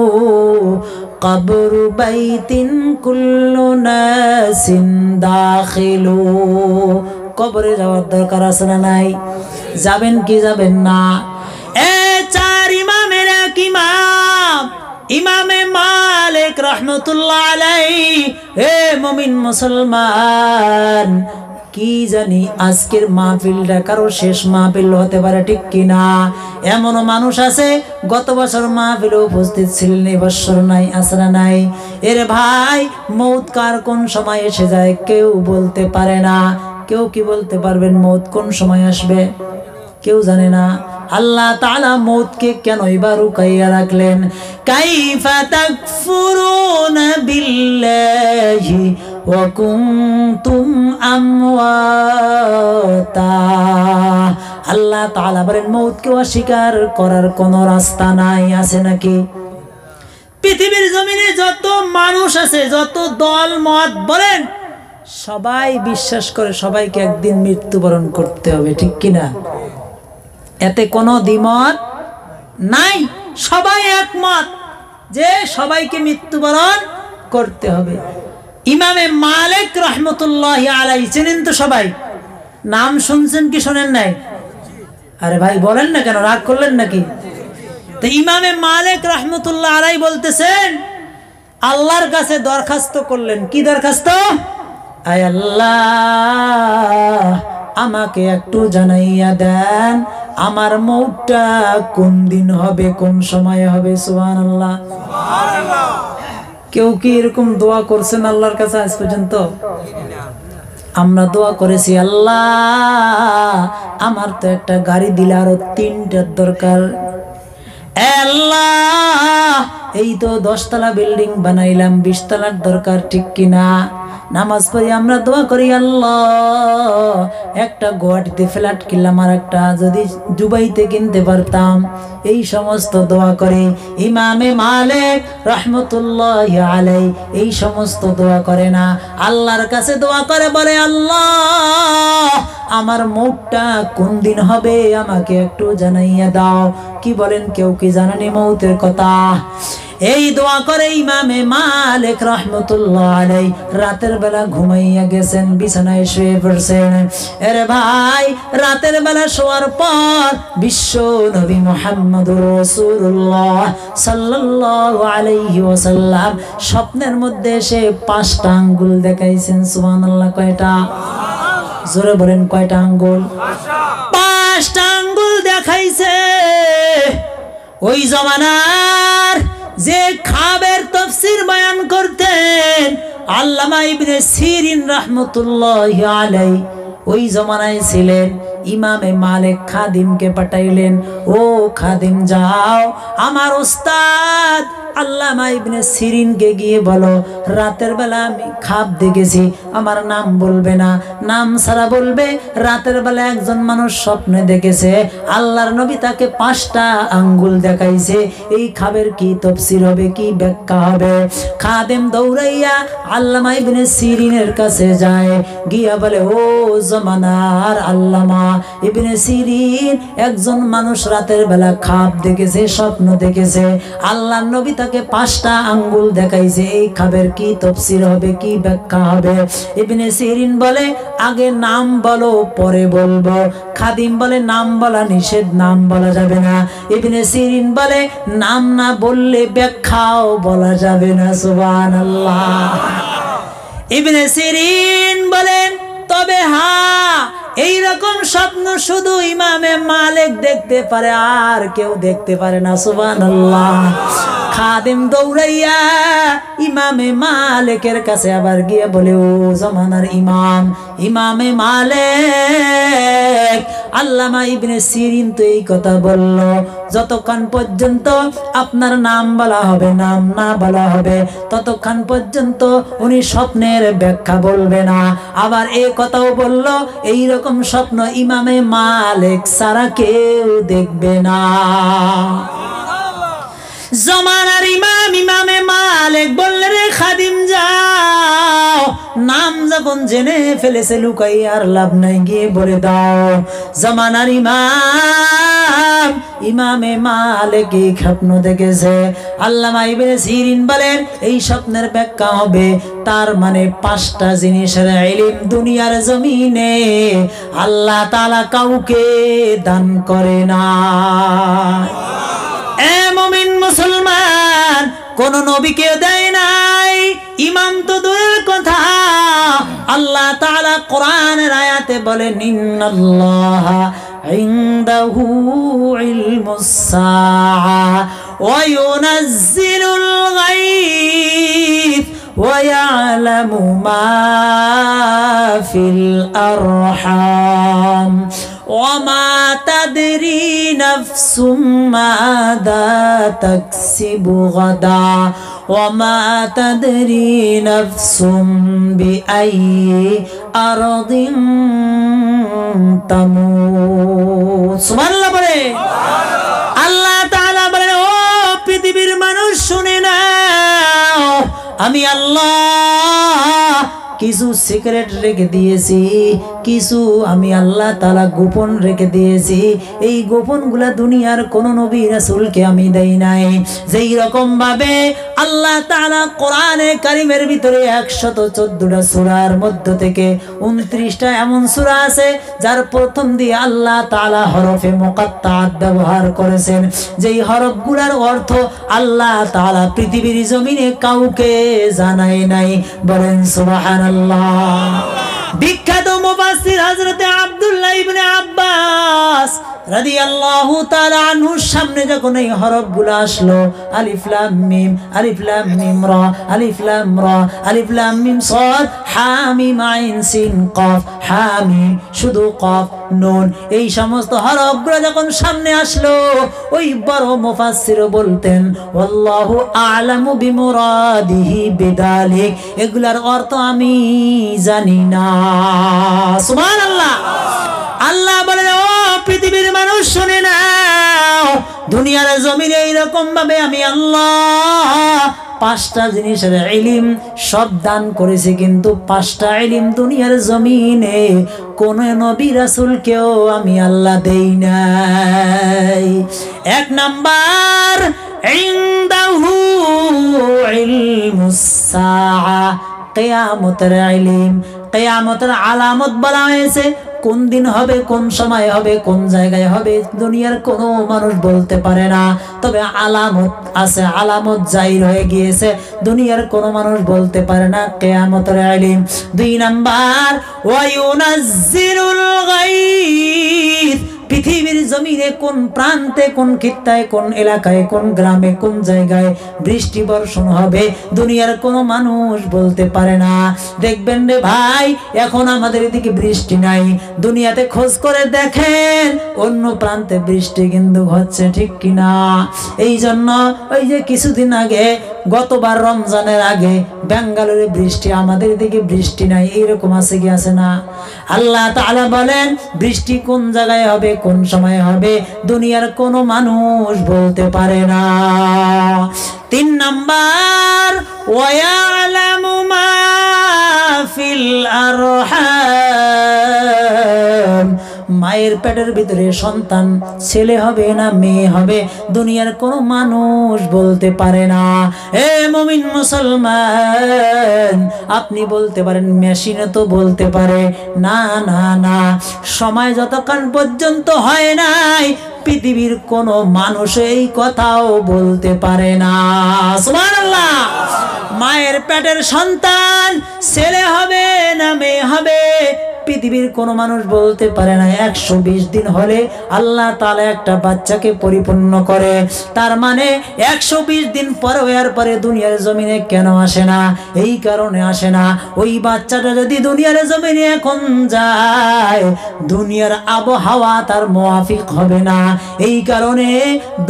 কবরু বাইতিন কুল্লু নাসিন দাখিলু। কবরে যাওয়ার দরকার আছে না নাই? যাবেন কি যাবেন না? চার ইমামের এক ইমাম ইমামে মালিক রাহমাতুল্লাহ আলাইহি। হে মুমিন মুসলমান, কি জানি আজকের মাহফিলটা কারো শেষ মাহফিল হতে পারে, ঠিক কিনা? এমনও মানুষ আছে গত বছর মাহফিলে উপস্থিত ছিলেন, এই বছর নাই, আছে না নাই? এর ভাই, মৌত কার কোন সময় এসে যায় কেউ বলতে পারে না। কেউ কি বলতে পারবেন মৌত কোন সময় আসবে? কেউ জানে না। আল্লাহ তাআলা মৌতকে কেন এবার লুকাইয়া রাখলেন? কাইফা তাকফুরুনা বিল্লাহি ওয়া কুনতুম আমওয়াতা। আল্লাহ তাআলা বলেন মৌতকে অস্বীকার করার কোনো রাস্তা নাই, আছে নাকি? পৃথিবীর জমিনে যত মানুষ আছে, যত দল মত বলেন, সবাই বিশ্বাস করে সবাইকে একদিন মৃত্যুবরণ করতে হবে, ঠিক কিনা? এতে কোনো দ্বিমত নাই, সবাই একমত যে সবাইকে মৃত্যুবরণ করতে হবে। ইমামে মালিক রাহমাতুল্লাহি আলাইহি চেনেন তো সবাই? নাম শুনছেন কি শোনেন নাই? আরে ভাই বলেন না কেন, রাগ করলেন নাকি? তো ইমামে মালিক রাহমাতুল্লাহ আলাইহি বলতেছেন, আল্লাহর কাছে দরখাস্ত করলেন। কি দরখাস্ত? আয় আল্লাহ, আমাকে একটু জানাইয়া দেন আমার মৌতটা কোন দিন হবে, কোন সময়ে হবে। সুবহানাল্লাহ, সুবহানাল্লাহ। কেউ কি এরকম দোয়া করছেন আল্লাহর কাছে আজ পর্যন্ত? আমরা দোয়া করেছি, আল্লাহ আমার তো একটা গাড়ি দিলে আরো 3টার দরকার। আল্লাহ এই তো 10 তলা বিল্ডিং বানাইলাম, 20 তলার দরকার, ঠিক কিনা? নামাজ পড়ি আমরা দোয়া করি, আল্লাহ একটা গুয়াহাটিতে ফ্ল্যাট কিনলাম, আর একটা যদি দুবাইতে কিনতে পারতাম। এই সমস্ত দোয়া করে ইমামে মালিক রাহমাতুল্লাহি আলাইহি এই সমস্ত দোয়া করে না, আল্লাহর কাছে দোয়া করে, বলে আল্লাহ আমার মৌতটা কোন দিন হবে আমাকে একটু জানাইয়া দাও। কি বলেন, কেউ কি জানেনি মৌতের কথা? এই দোয়া করে ইমামে মালিক রাহমাতুল্লাহ আলাইহি রাতের বেলা ঘুমাইয়া গেছেন, বিছানায় শুয়ে পড়ছেন। আরে ভাই, রাতের বেলা শোয়ার পর বিশ্ব নবী মুহাম্মদুর রাসূলুল্লাহ সাল্লাল্লাহু আলাইহি ওয়াসাল্লাম স্বপ্নের মধ্যে এসে 5টা আঙ্গুল দেখাইছেন। সুবহানাল্লাহ। কয়টা? জোরে বলেন, কয়টা আঙ্গুল? 5টা আঙ্গুল দেখাইছে। ওই জমানার যে খাবের তাফসীর বয়ান করতেন আল্লামা ইবনে সিরিন রাহমাতুল্লাহি আলাইহি, ওই জমানায় ছিলেন। ইমামে মালিক খাদিমকে পাঠাইলেন, ও খাদিম যাও আমার ওস্তাদ আল্লামা ইবনে সিরিনকে গিয়ে বলো রাতের বেলা আমি খাব দেখেছি, আমার নাম বলবে না, নাম ছাড়া বলবে রাতের বেলা একজন মানুষ স্বপ্নে দেখেছে আল্লাহর নবী তাকে 5টা আঙ্গুল দেখাইছে। এই খাবের কি তাফসীর হবে, কি ব্যাখ্যা হবে? খাদেম দৌড়াইয়া আল্লামা ইবনে সিরিনের কাছে যায়, গিয়া বলে ও জমানার আল্লামা ইবনে সিরিন, একজন মানুষ রাতের বেলা খাব দেখেছে, স্বপ্ন দেখেছে, আল্লাহর নবী তাকে 5টা আঙ্গুল দেখাইছে, এই খাবের কি তাফসীর হবে, কি ব্যাখ্যা হবে? ইবনে সিরিন বলে আগে নাম বলো পরে বলবো। খাদিম বলে নাম বলা নিষেধ, নাম বলা যাবে না। ইবনে সিরিন বলে নাম না বললে ব্যাখ্যাও বলা যাবে না। সুবহানাল্লাহ। ইবনে সিরিন বলেন তবে হ্যাঁ, এইরকম স্বপ্ন শুধু ইমামে মালিক দেখতে পারে, আর কেউ দেখতে পারে না। সুবহানাল্লাহ। খাদেম দৌড়াইয়া ইমামে মালিকের কাছে আবার গিয়ে বলে ও জামানার ইমাম, ইমামে মালিক, আল্লামা ইবনে সিরিন তো এই কথা বলল, যতক্ষণ পর্যন্ত আপনার নাম বলা হবে, নাম না বলা হবে, ততক্ষণ পর্যন্ত উনি স্বপ্নের ব্যাখ্যা বলবে না। আবার এই কথাও বলল এই রকম স্বপ্ন ইমামে মালিক সারা কেউ দেখবে না। জমানার ইমাম ইমামে মালিক বললে রে খাদিম যাও, নাম যখন জেনে ফেলেছে লুকাই আর লাভ নাই, গিয়ে বলে দাও। জমানার ইমাম ইমামে মালিক এই স্বপ্ন দেখেছে। আল্লামা ইবনে সিরিন বলেন এই স্বপ্নের ব্যাখ্যা হবে, তার মানে 5টা জিনিসের ইলম দুনিয়ার জমিনে আল্লাহ তাআলা কাউকে দান করে না। এ মুমিন মুসলমান, কোন নবীকে দেয় নাই, ইমাম তো দূরের কথা, আল্লাহ তাআলা কোরআনের আয়াতে বলেন ইন্নাল্লাহা ইনদাহু ইলমুস সাআ ওয়া ইউনাজ্জিলুল গায়ব ওয়া ইয়ালামু মা ফিল আরহাম وما تدري نفس ماذا تكسب غدا وما تدري نفس بأي أرض تموت سبحان الله বলে আল্লাহ তাআলা বলেন ও পৃথিবীর মানুষ শুনে নাও, আমি আল্লাহ কিছু সিক্রেট রেখে দিয়েছি, কিছু আমি আল্লাহ তাআলা গোপন রেখে দিয়েছি। এই গোপনগুলা দুনিয়ার কোন নবী রাসূলকে আমি দেই নাই। যেই রকম ভাবে আল্লাহ তাআলা কোরআনে কারীমের ভিতরে 114টা সূরার মধ্য থেকে 29টা এমন সূরা আছে যার প্রথম দিয়ে আল্লাহ তাআলা হরফে মুকাত্তাআত ব্যবহার করেছেন, যেই হরফগুলোর অর্থ আল্লাহ তাআলা পৃথিবীর জমিনে কাউকে জানায় নাই। বলেন সুবহানাল্লাহ। বিখ্যাত মুফাসসির হযরত আব্দুল্লাহ ইবনে আব্বাস রাদিয়াল্লাহু তাআলা আনহুর সামনে যখন এই হরফগুলো আসলো, আলিফ লাম মিম, আলিফ লাম মিম রা, আলিফ লাম রা, আলিফ লাম মিম সাদ, হা মিম আইন সিন কফ, হা মিম শুধু কফ নুন, এই সমস্ত হরফগুলো যখন সামনে আসলো, ওই বড় মুফাসসির বলতেন আল্লাহু আ'লামু বিমুরাদিহি বিদালিক, এগুলার অর্থ আমি জানি না। সুবহানাল্লাহ। আল্লাহ বলেন ও পৃথিবীর মানুষ শুনে নাও, দুনিয়ার জমিনে এইরকম ভাবে আমি আল্লাহ 5টা জিনিসের ইলম সব দান করেছি, কিন্তু 5টা ইলম দুনিয়ার জমিনে কোন নবী রাসূলকেও আমি আল্লাহ দেই নাই। 1 নাম্বার ইনদাহু ইলমুস সাআ, কিয়ামতের ইলম, কিয়ামতের আলামত বলা হয়েছে, কোন দিন হবে, কোন সময় হবে, কোন জায়গায় হবে, দুনিয়ার কোনো মানুষ বলতে পারে না, তবে আলামত আছে, আলামত জাহির হয়ে গিয়েছে, দুনিয়ার কোনো মানুষ বলতে পারে না কিয়ামতের ইলম। 2 নাম্বার ওয়া ইউনাজ্জিলুল গায়ব, পৃথিবীর জমিনে কোন প্রান্তে, কোন খিত্তায়, কোন এলাকায়, কোন গ্রামে, কোন জায়গায় বৃষ্টি বর্ষণ হবে দুনিয়ার কোনো মানুষ বলতে পারে না। দেখবেন রে ভাই, এখন আমাদের এদিকে বৃষ্টি নাই, দুনিয়াতে খোঁজ করে দেখেন অন্য প্রান্তে বৃষ্টি কিন্তু হচ্ছে, ঠিক কিনা? এই জন্য ওই যে কিছুদিন আগে, গতবার রমজানের আগে বেঙ্গালুরে বৃষ্টি, আমাদের দিকে বৃষ্টি নাই, এইরকম আছে কি আছে না? আল্লাহ তাআলা বলেন বৃষ্টি কোন জায়গায় হবে, কোন সময় হবে দুনিয়ার কোনো মানুষ বলতে পারে না। 3 নাম্বার, ওয়ায়ালামু মা ফিল আরহাম, মায়ের পেটের ভিতরে সন্তান ছেলে হবে না মেয়ে হবে দুনিয়ার কোনো মানুষ বলতে পারে না। এ মুমিন মুসলমান, আপনি বলতে পারেন মেশিনে তো বলতে পারে, না না না, সময় যতক্ষণ পর্যন্ত হয় নাই পৃথিবীর কোনো মানুষ এই কথাও বলতে পারে না। সুবহানাল্লাহ। মায়ের পেটের সন্তান ছেলে হবে না মেয়ে হবে পৃথিবীর কোনো মানুষ বলতে পারে না। 120 দিন হলে আল্লাহ তাআলা একটা বাচ্চাকে পরিপূর্ণ করে, তার মানে 120 দিন পরে হওয়ার পরে দুনিয়ার জমিনে কেন আসে না? এই কারণে আসে না, ওই বাচ্চাটা যদি দুনিয়ার জমিনে এখন যায় দুনিয়ার আবহাওয়া তার মুআফিক হবে না। এই কারণে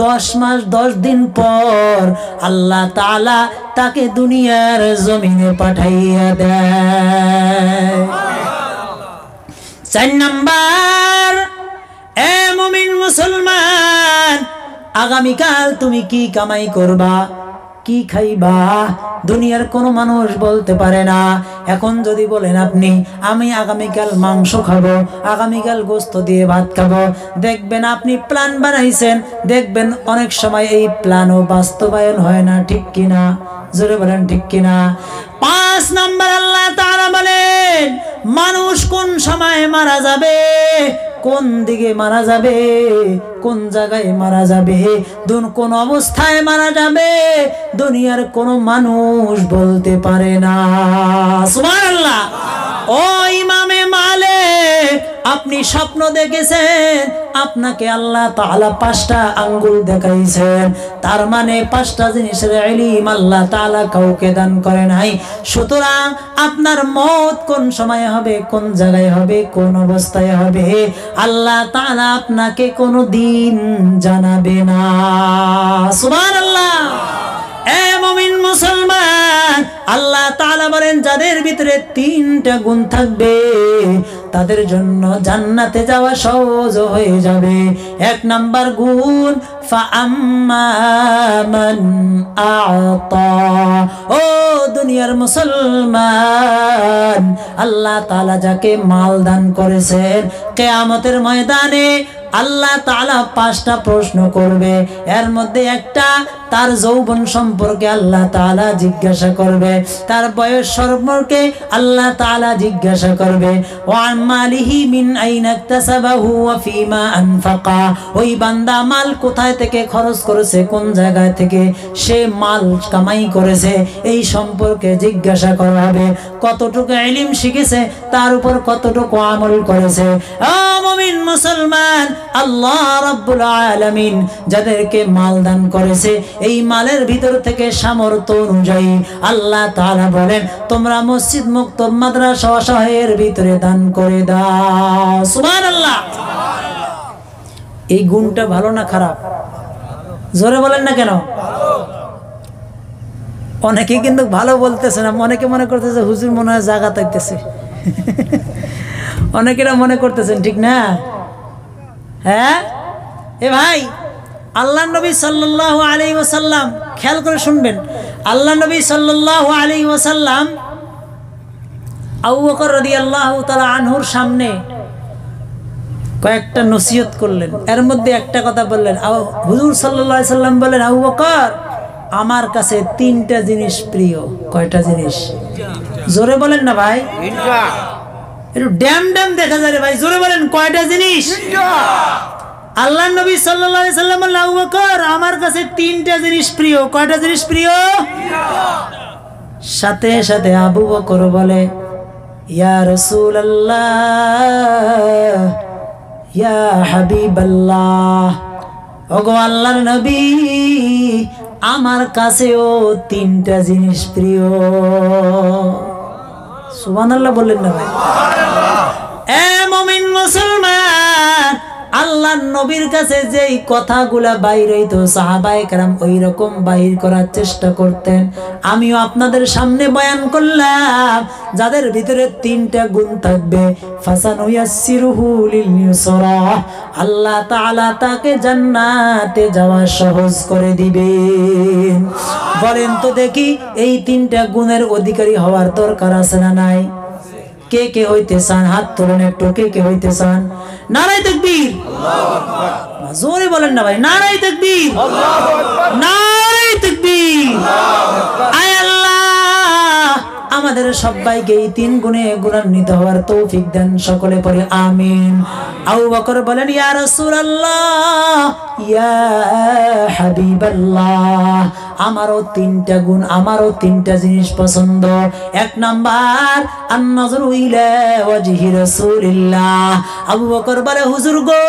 10 মাস 10 দিন পর আল্লাহ তাআলা তাকে দুনিয়ার জমিনে পাঠাইয়া দেয়। 4 নাম্বার, এ মুমিন মুসলমান, আগামীকাল তুমি কি কামাই করবা, কি খাইবা দুনিয়ার কোনো মানুষ বলতে পারে না। এখন যদি বলেন আপনি আমি আগামীকাল মাংস খাবো, আগামীকাল গোস্ত দিয়ে ভাত খাবো, দেখবেন আপনি প্ল্যান বানাইছেন, দেখবেন অনেক সময় এই প্ল্যানও বাস্তবায়ন হয় না, ঠিক কিনা? জোরে বলেন ঠিক কিনা? 5 নাম্বার, আল্লাহ তাআলা বলেন মানুষ কোন সময় মারা যাবে, কোন দিকে মারা যাবে, কোন জায়গায় মারা যাবে, কোন অবস্থায় মারা যাবে দুনিয়ার কোনো মানুষ বলতে পারে না। সুবহানাল্লাহ। ও ইমামে মালিক, আপনি স্বপ্ন দেখেছেন, আপনাকে আল্লাহ তাআলা 5টা আঙ্গুল দেখাইছেন, তার মানে 5টা জিনিসের ইলম আল্লাহ তাআলা কাউকে দান করে নাই। সুতরাং আপনার মওত কোন সময় হবে, কোন জায়গায় হবে, কোন অবস্থায় হবে আল্লাহ তাআলা আপনাকে কোনো দিন জানাবে না। সুবহানাল্লাহ। এ মুমিন মুসলমান, আল্লাহ তাআলা বলেন যাদের ভিতরে 3টা গুণ থাকবে তাদের জন্য জান্নাতে যাওয়া সহজ হয়ে যাবে। 1 নাম্বার গুণ, ফাআম্মা মান আ'তা। ও দুনিয়ার মুসলমান, আল্লাহ তাআলা যাকে মাল দান করেছেন কিয়ামতের ময়দানে আল্লাহ তাআলা 5টা প্রশ্ন করবে, এর মধ্যে একটা তার যৌবন সম্পর্কে আল্লাহ তাআলা জিজ্ঞাসা করবে, তার বয়স সম্পর্কে আল্লাহ তাআলা জিজ্ঞাসা করবে, ওয়া মালিহি মিন আইনা ইকতাসাবাহু ওয়া ফিমা আনফাকা। ওই বান্দা মাল কোথায় থেকে খরচ করেছে, কোন জায়গা থেকে সে মাল কামাই করেছে এই সম্পর্কে জিজ্ঞাসা করা হবে। কতটুকু ইলম শিখেছে, তার উপর কতটুকু আমল করেছে। ও মুমিন মুসলমান, আল্লাহ রাব্বুল আলামিন যাদেরকে মাল দান করেছে এই মালের ভিতর থেকে সামর্থ্য অনুযায়ী আল্লাহ তাআলা বলেন তোমরা মসজিদ মুক্ত মাদ্রাসা শহরের ভিতরে দান করে দাও। সুবহানাল্লাহ। এই গুণটা ভালো না খারাপ? জোরে বলেন না কেন? অনেকে কিন্তু ভালো বলতেছে না, অনেকে মনে করতেছে হুজুর মনে হয় জায়গা থাকতেছে। অনেকেরা মনে করতেছেন, ঠিক না? হ্যাঁ এ ভাই, আল্লাহ নবী সাল্লাল্লাহু আলাইহি ওয়াসাল্লাম, খেয়াল করে শুনবেন, আল্লাহ নবী সাল্লাল্লাহু আলাইহি ওয়াসাল্লাম আবু বকর রাদিয়াল্লাহু তাআলা আনহুর সামনে কয়েকটা নসিহত করলেন, এর মধ্যে একটা কথা বললেন। হুজুর সাল্লাল্লাহু আলাইহি সাল্লাম বলেন, আবু বকর আমার কাছে 3টা জিনিস প্রিয়। কয়টা জিনিস? জোরে বলেন না ভাই, একটু ড্যাম ড্যাম দেখা যায় রে ভাই, জোরে বলেন কয়টা জিনিস? আল্লাহ নবী সাল্লাল্লাহু আলাইহি সাল্লাম বললেন, আবু বকর আমার কাছে 3টা জিনিস প্রিয়। কয়টা জিনিস প্রিয়? সাথে সাথে আবু বকর বলে, ইয়া রাসূলুল্লাহ ইয়া হাবিবাল্লাহ, ওগো আল্লাহর নবী, আমার কাছেও তিনটা জিনিস প্রিয়। সুবহানাল্লাহ বললেন না ভাই? এ মুমিন মুসলমান, আল্লাহর নবীর কাছে যেই কথাগুলা বাইর হইতো সাহাবায়ে কেরাম ওই রকম বাইর করার চেষ্টা করতেন। আমিও আপনাদের সামনে বয়ান করলাম, যাদের ভিতরে তিনটা গুণ থাকবে ফাসানুয়াসসিরুহু লিল ইউসরা, আল্লাহ তাআলা তাকে জান্নাতে যাওয়া সহজ করে দিবেন। বলেন তো দেখি, এই তিনটা গুণের অধিকারী হওয়ার দরকার আছে না নাই? কে কে হইতে চান? হাত তোলেন একটু, কে কে হইতে চান? নারায়ে তাকবীর, আল্লাহু আকবার। জোরে বলেন না ভাই, নারায়ে তাকবীর, আল্লাহু আকবার, নারায়ে তাকবীর, আল্লাহু আকবার। আয় আল্লাহ, আমাদের সবাইকে এই তিন গুণে গুণান্বিত হওয়ার তৌফিক দেন, সকলে পড়ে আমিন। আবু বকর বলেন, ইয়া রাসূলুল্লাহ, ইয়া হাবিবাল্লাহ, আমারও তিনটা গুণ, আমারও তিনটা জিনিস পছন্দ। এক নাম্বার, আন-নাযরু ইলা ওয়াজহি রাসূলিল্লাহ। আবু বকর বলে, হুজুর গো,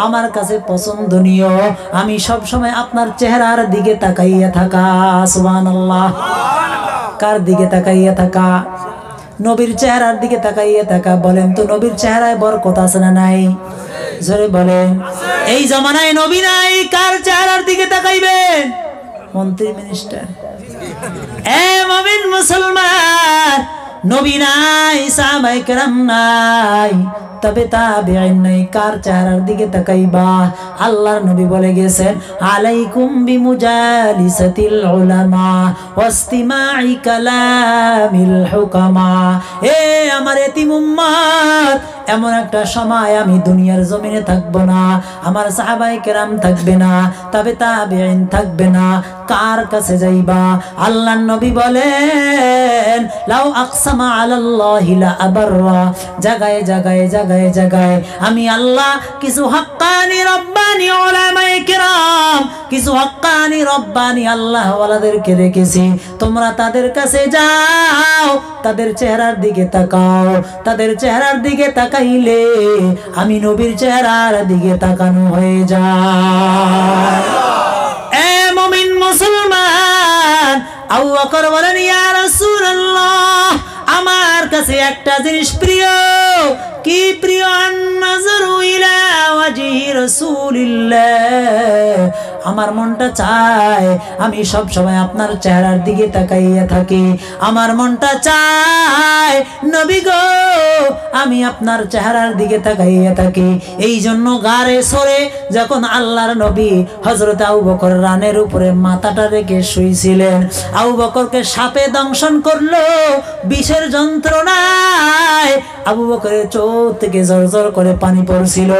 আমার কাছে পছন্দনীয় আমি সব সময় আপনার চেহারার দিকে তাকাইয়া থাকা। সুবহানাল্লাহ। কার দিকে তাকাইয়া থাকা? নবীর চেহারার দিকে তাকাইয়া থাকা। বলেন তো, নবীর চেহারায় বরকত আছে না নাই? জোরে বলেন। এই জামানায় নবী নাই, কার চেহারার দিকে তাকাইবেন? মন্ত্রী, মিনিস্টার। এ মুমিন মুসলমান, নবী নাই, সাহাবায়ে কেরাম নাই, তবে তাবেঈন নাই, কার চেহারার দিকে তাকাইবা? আল্লাহর নবী বলে গেছেন, আলাইকুম বিমুজালিসাতিল উলামা ওয়াসতিমাই কালামিল হুকামা। এ আমার এতিম উম্মত, এমন একটা সময় আমি দুনিয়ার জমিনে থাকবো না, আমার সাহাবায়ে কেরাম থাকবে না, তবে তাবেঈন থাকবে না, কার কাছে যাইবা? আল্লাহর নবী বলেন, লাউ আকসামা আলাল্লাহি লা আবাররা। জায়গায় জায়গায় জায়গায় জায়গায় আমি আল্লাহ কিছু হাক্কানি রব্বানি উলামায়ে কেরাম, কিছু হাক্কানি রব্বানি আল্লাহ ওয়ালাদেরকে রেখেছি, তোমরা তাদের কাছে যাও, তাদের চেহারার দিকে তাকাও। তাদের চেহারার দিকে তাকাইলে আমি নবীর চেহারার দিকে তাকানো হয়ে যায়। এ মুমিন মুসলমান, আবু বকর বলেন, ইয়া রাসূলুল্লাহ, আমার কাছে একটা জিনিস প্রিয়। কি প্রিয়? আন-নাযরু ইলা ওয়াজহি রাসূলিল্লাহ। আমার মনটা চায় আমি সব সময় আপনার চেহারার দিকে তাকাইয়া থাকি। আমার মনটা চায় নবী গো, আমি আপনার চেহারার দিকে তাকাইয়া থাকি। এই জন্য গারে সরে যখন আল্লাহর নবী হযরত আবু বকর রানের উপরে মাথাটা রেখে শুইছিলেন, আবু বকরকে সাপে দংশন করলো, বিষের যন্ত্রণায় আবু বকরের চোখ থেকে জরজর করে পানি পড়ছিল।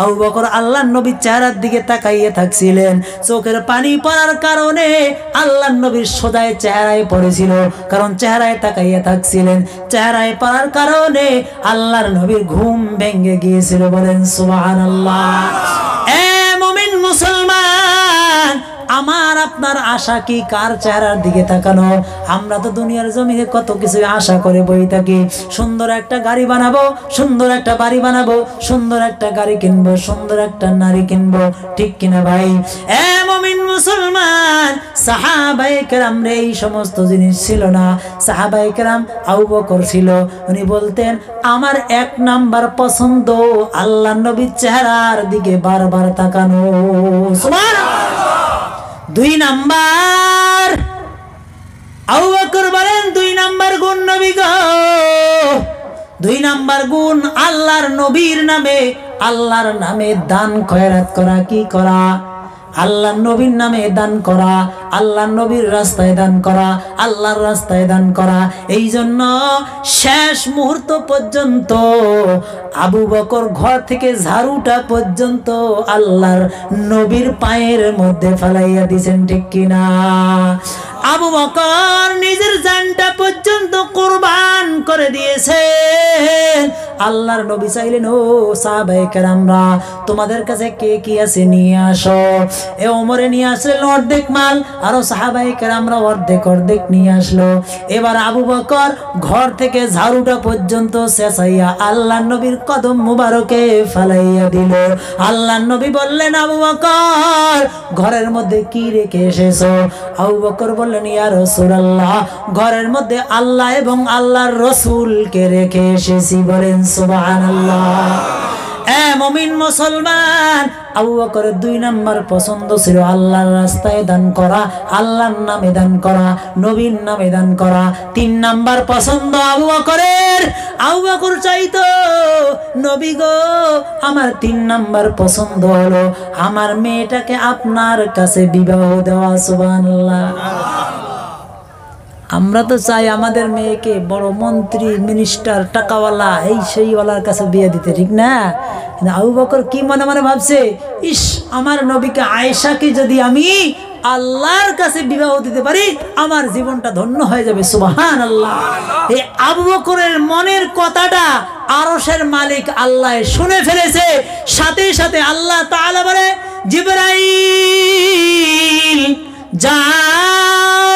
আবু বকর আল্লাহর নবীর চেহারার দিকে তাকাইয়ে থাকছিলেন। চোখের পানি পড়ার কারণে আল্লাহর নবীর সোজায় চেহারায় পড়েছিল, কারণ চেহারায় তাকাইয়ে থাকছিলেন। চেহারায় পড়ার কারণে আল্লাহর নবীর ঘুম ভেঙে গিয়েছিল। বলেন সুবহানাল্লাহ। এ মুমিন মুসলমান, আমার আপনার আশা কি? কার চেহারার দিকে তাকানো? আমরা তো দুনিয়ার জমিনে কত কিছু আশা করে বই থাকি। সুন্দর একটা গাড়ি বানাবো, সুন্দর একটা বাড়ি বানাবো, সুন্দর একটা গাড়ি কিনবো, সুন্দর একটা নারী কিনবো, ঠিক কিনা ভাই? এ মুমিন মুসলমান, সাহাবায়ে কেরাম রে এই সমস্ত জিনিস ছিল না। সাহাবায়ে কেরাম, আবু বকর ছিল, উনি বলতেন, আমার এক নাম্বার পছন্দ আল্লাহর নবীর চেহারার দিকে বারবার তাকানো। সুবহানাল্লাহ। দুই নাম্বার, আবু বকর বলেন, দুই নাম্বার গুণ নবী গো, দুই নাম্বার গুণ আল্লাহর নবীর নামে, আল্লাহর নামে দান খয়রাত করা। কি করা? আল্লাহর নবীর নামে দান করা, আল্লাহর নবীর রাস্তায় দান করা, আল্লাহর রাস্তায় দান করা। এই জন্য শেষ মুহূর্ত পর্যন্ত আবু বকর ঘর থেকে ঝাড়ুটা পর্যন্ত আল্লাহর নবীর পায়ের মধ্যে ফেলাইয়া দিয়েছেন, ঠিক কিনা? আবু বকর নিজের জানটা পর্যন্ত কুরবান করে দিয়েছে। আল্লাহর নবী চাইলেন, ও সাহাবায়ে কেরামরা, তোমাদের কাছে কে কি আছে নিয়ে আসো। এ ওমরে নিয়ে আসলেন অর্ধেক মাল, আরো সাহাবায়ে কেরামরা অর্ধেক নিয়ে আসলো। এবার আবু বকর ঘর থেকে ঝাড়ুটা পর্যন্ত শেষাইয়া আল্লাহর নবীর কদম মুবারকে ফালাইয়া দিল। আল্লাহর নবী বললেন, আবু বকর, ঘরের মধ্যে কি রেখে এসেছো? আবু বকর বললেন, ইয়া রাসূলুল্লাহ, ঘরের মধ্যে আল্লাহ এবং আল্লাহর রাসূলকে রেখে এসেছি। বলেন সুবহানাল্লাহ। মুমিন মুসলমান, আবু বকরের 2 নাম্বার পছন্দ ছিল আল্লাহর রাস্তায় দান করা, আল্লাহর নামে দান করা, নবীর নামে দান করা। 3 নাম্বার পছন্দ আবু বকরের, আবু বকর চাইতো, নবী গো, আমার 3 নাম্বার পছন্দ হলো আমার মেয়েটাকে আপনার কাছে বিবাহ দেওয়া। সুবহানাল্লাহ। আমরা তো চাই আমাদের মেয়েকে বড় মন্ত্রী, মিনিস্টার, টাকাওয়ালা, এই সেইওয়ালার কাছে বিয়ে দিতে, ঠিক না? আবু বকর কি মনে মনে ভাবছে, ইস, আমার নবীকে আয়েশাকে যদি আমি আল্লাহর কাছে বিবাহ দিতে পারি, আমার জীবনটা ধন্য হয়ে যাবে। সুবহানাল্লাহ। এই আবু বকরের মনের কথাটা আরশের মালিক আল্লাহ শুনে ফেলেছে। সাথে সাথে আল্লাহ তাআলা বলে, জিবরাইল যাও,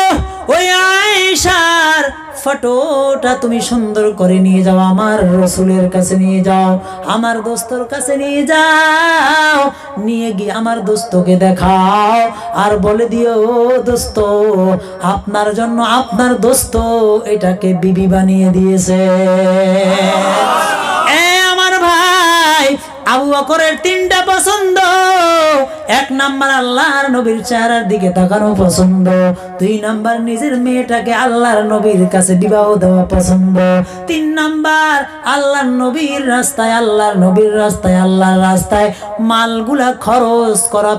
ওই আয়েশার ফটোটা তুমি সুন্দর করে নিয়ে যাও, আমার রাসূলের কাছে নিয়ে যাও, আমার দোস্তর কাছে নিয়ে যাও, নিয়ে গিয়ে আমার দোস্তকে দেখাও, আর বলে দিও, দোস্ত, আপনার জন্য আপনার দোস্ত এটাকে বিবি বানিয়ে দিয়েছে। আমার ভাই, আবু বকরের 3টা পছন্দ। 1 নাম্বার আল্লাহর নবীর চেহারার দিকে তাকানো পছন্দ। 2 নাম্বার নিজের মেয়েটাকে আল্লাহর নবীর কাছে বিবাহ দেওয়া পছন্দ। 3 নাম্বার আল্লাহর নবীর রাস্তায়, আল্লাহর নবীর রাস্তায়, আল্লাহর রাস্তায় মালগুলা খরচ করা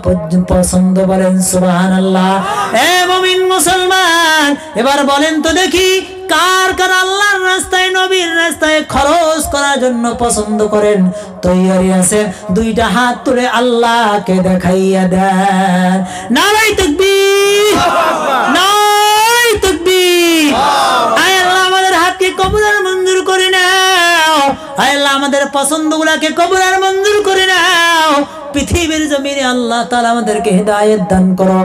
পছন্দ। বলেন সুবহানাল্লাহ। মুমিন মুসলমান, এবার বলেন তো দেখি, কার কার আল্লাহর রাস্তায়, নবীর রাস্তায় খরচ করার জন্য পছন্দ করেন? তৈরি আছে? 2টা হাত তুলে আল্লাহকে দেখাইয়া দেন। নারায়ে তাকবীর, নারায়ে তাকবীর। আয় আল্লাহ, আমাদের হাতকে কবুল আর মঞ্জুর করে নাও। আয় আল্লাহ, আমাদের পছন্দগুলোকে কবুল আর মঞ্জুর করে নাও। পৃথিবীর জমিনে আল্লাহ তাআলা আমাদেরকে হিদায়াত দান করো।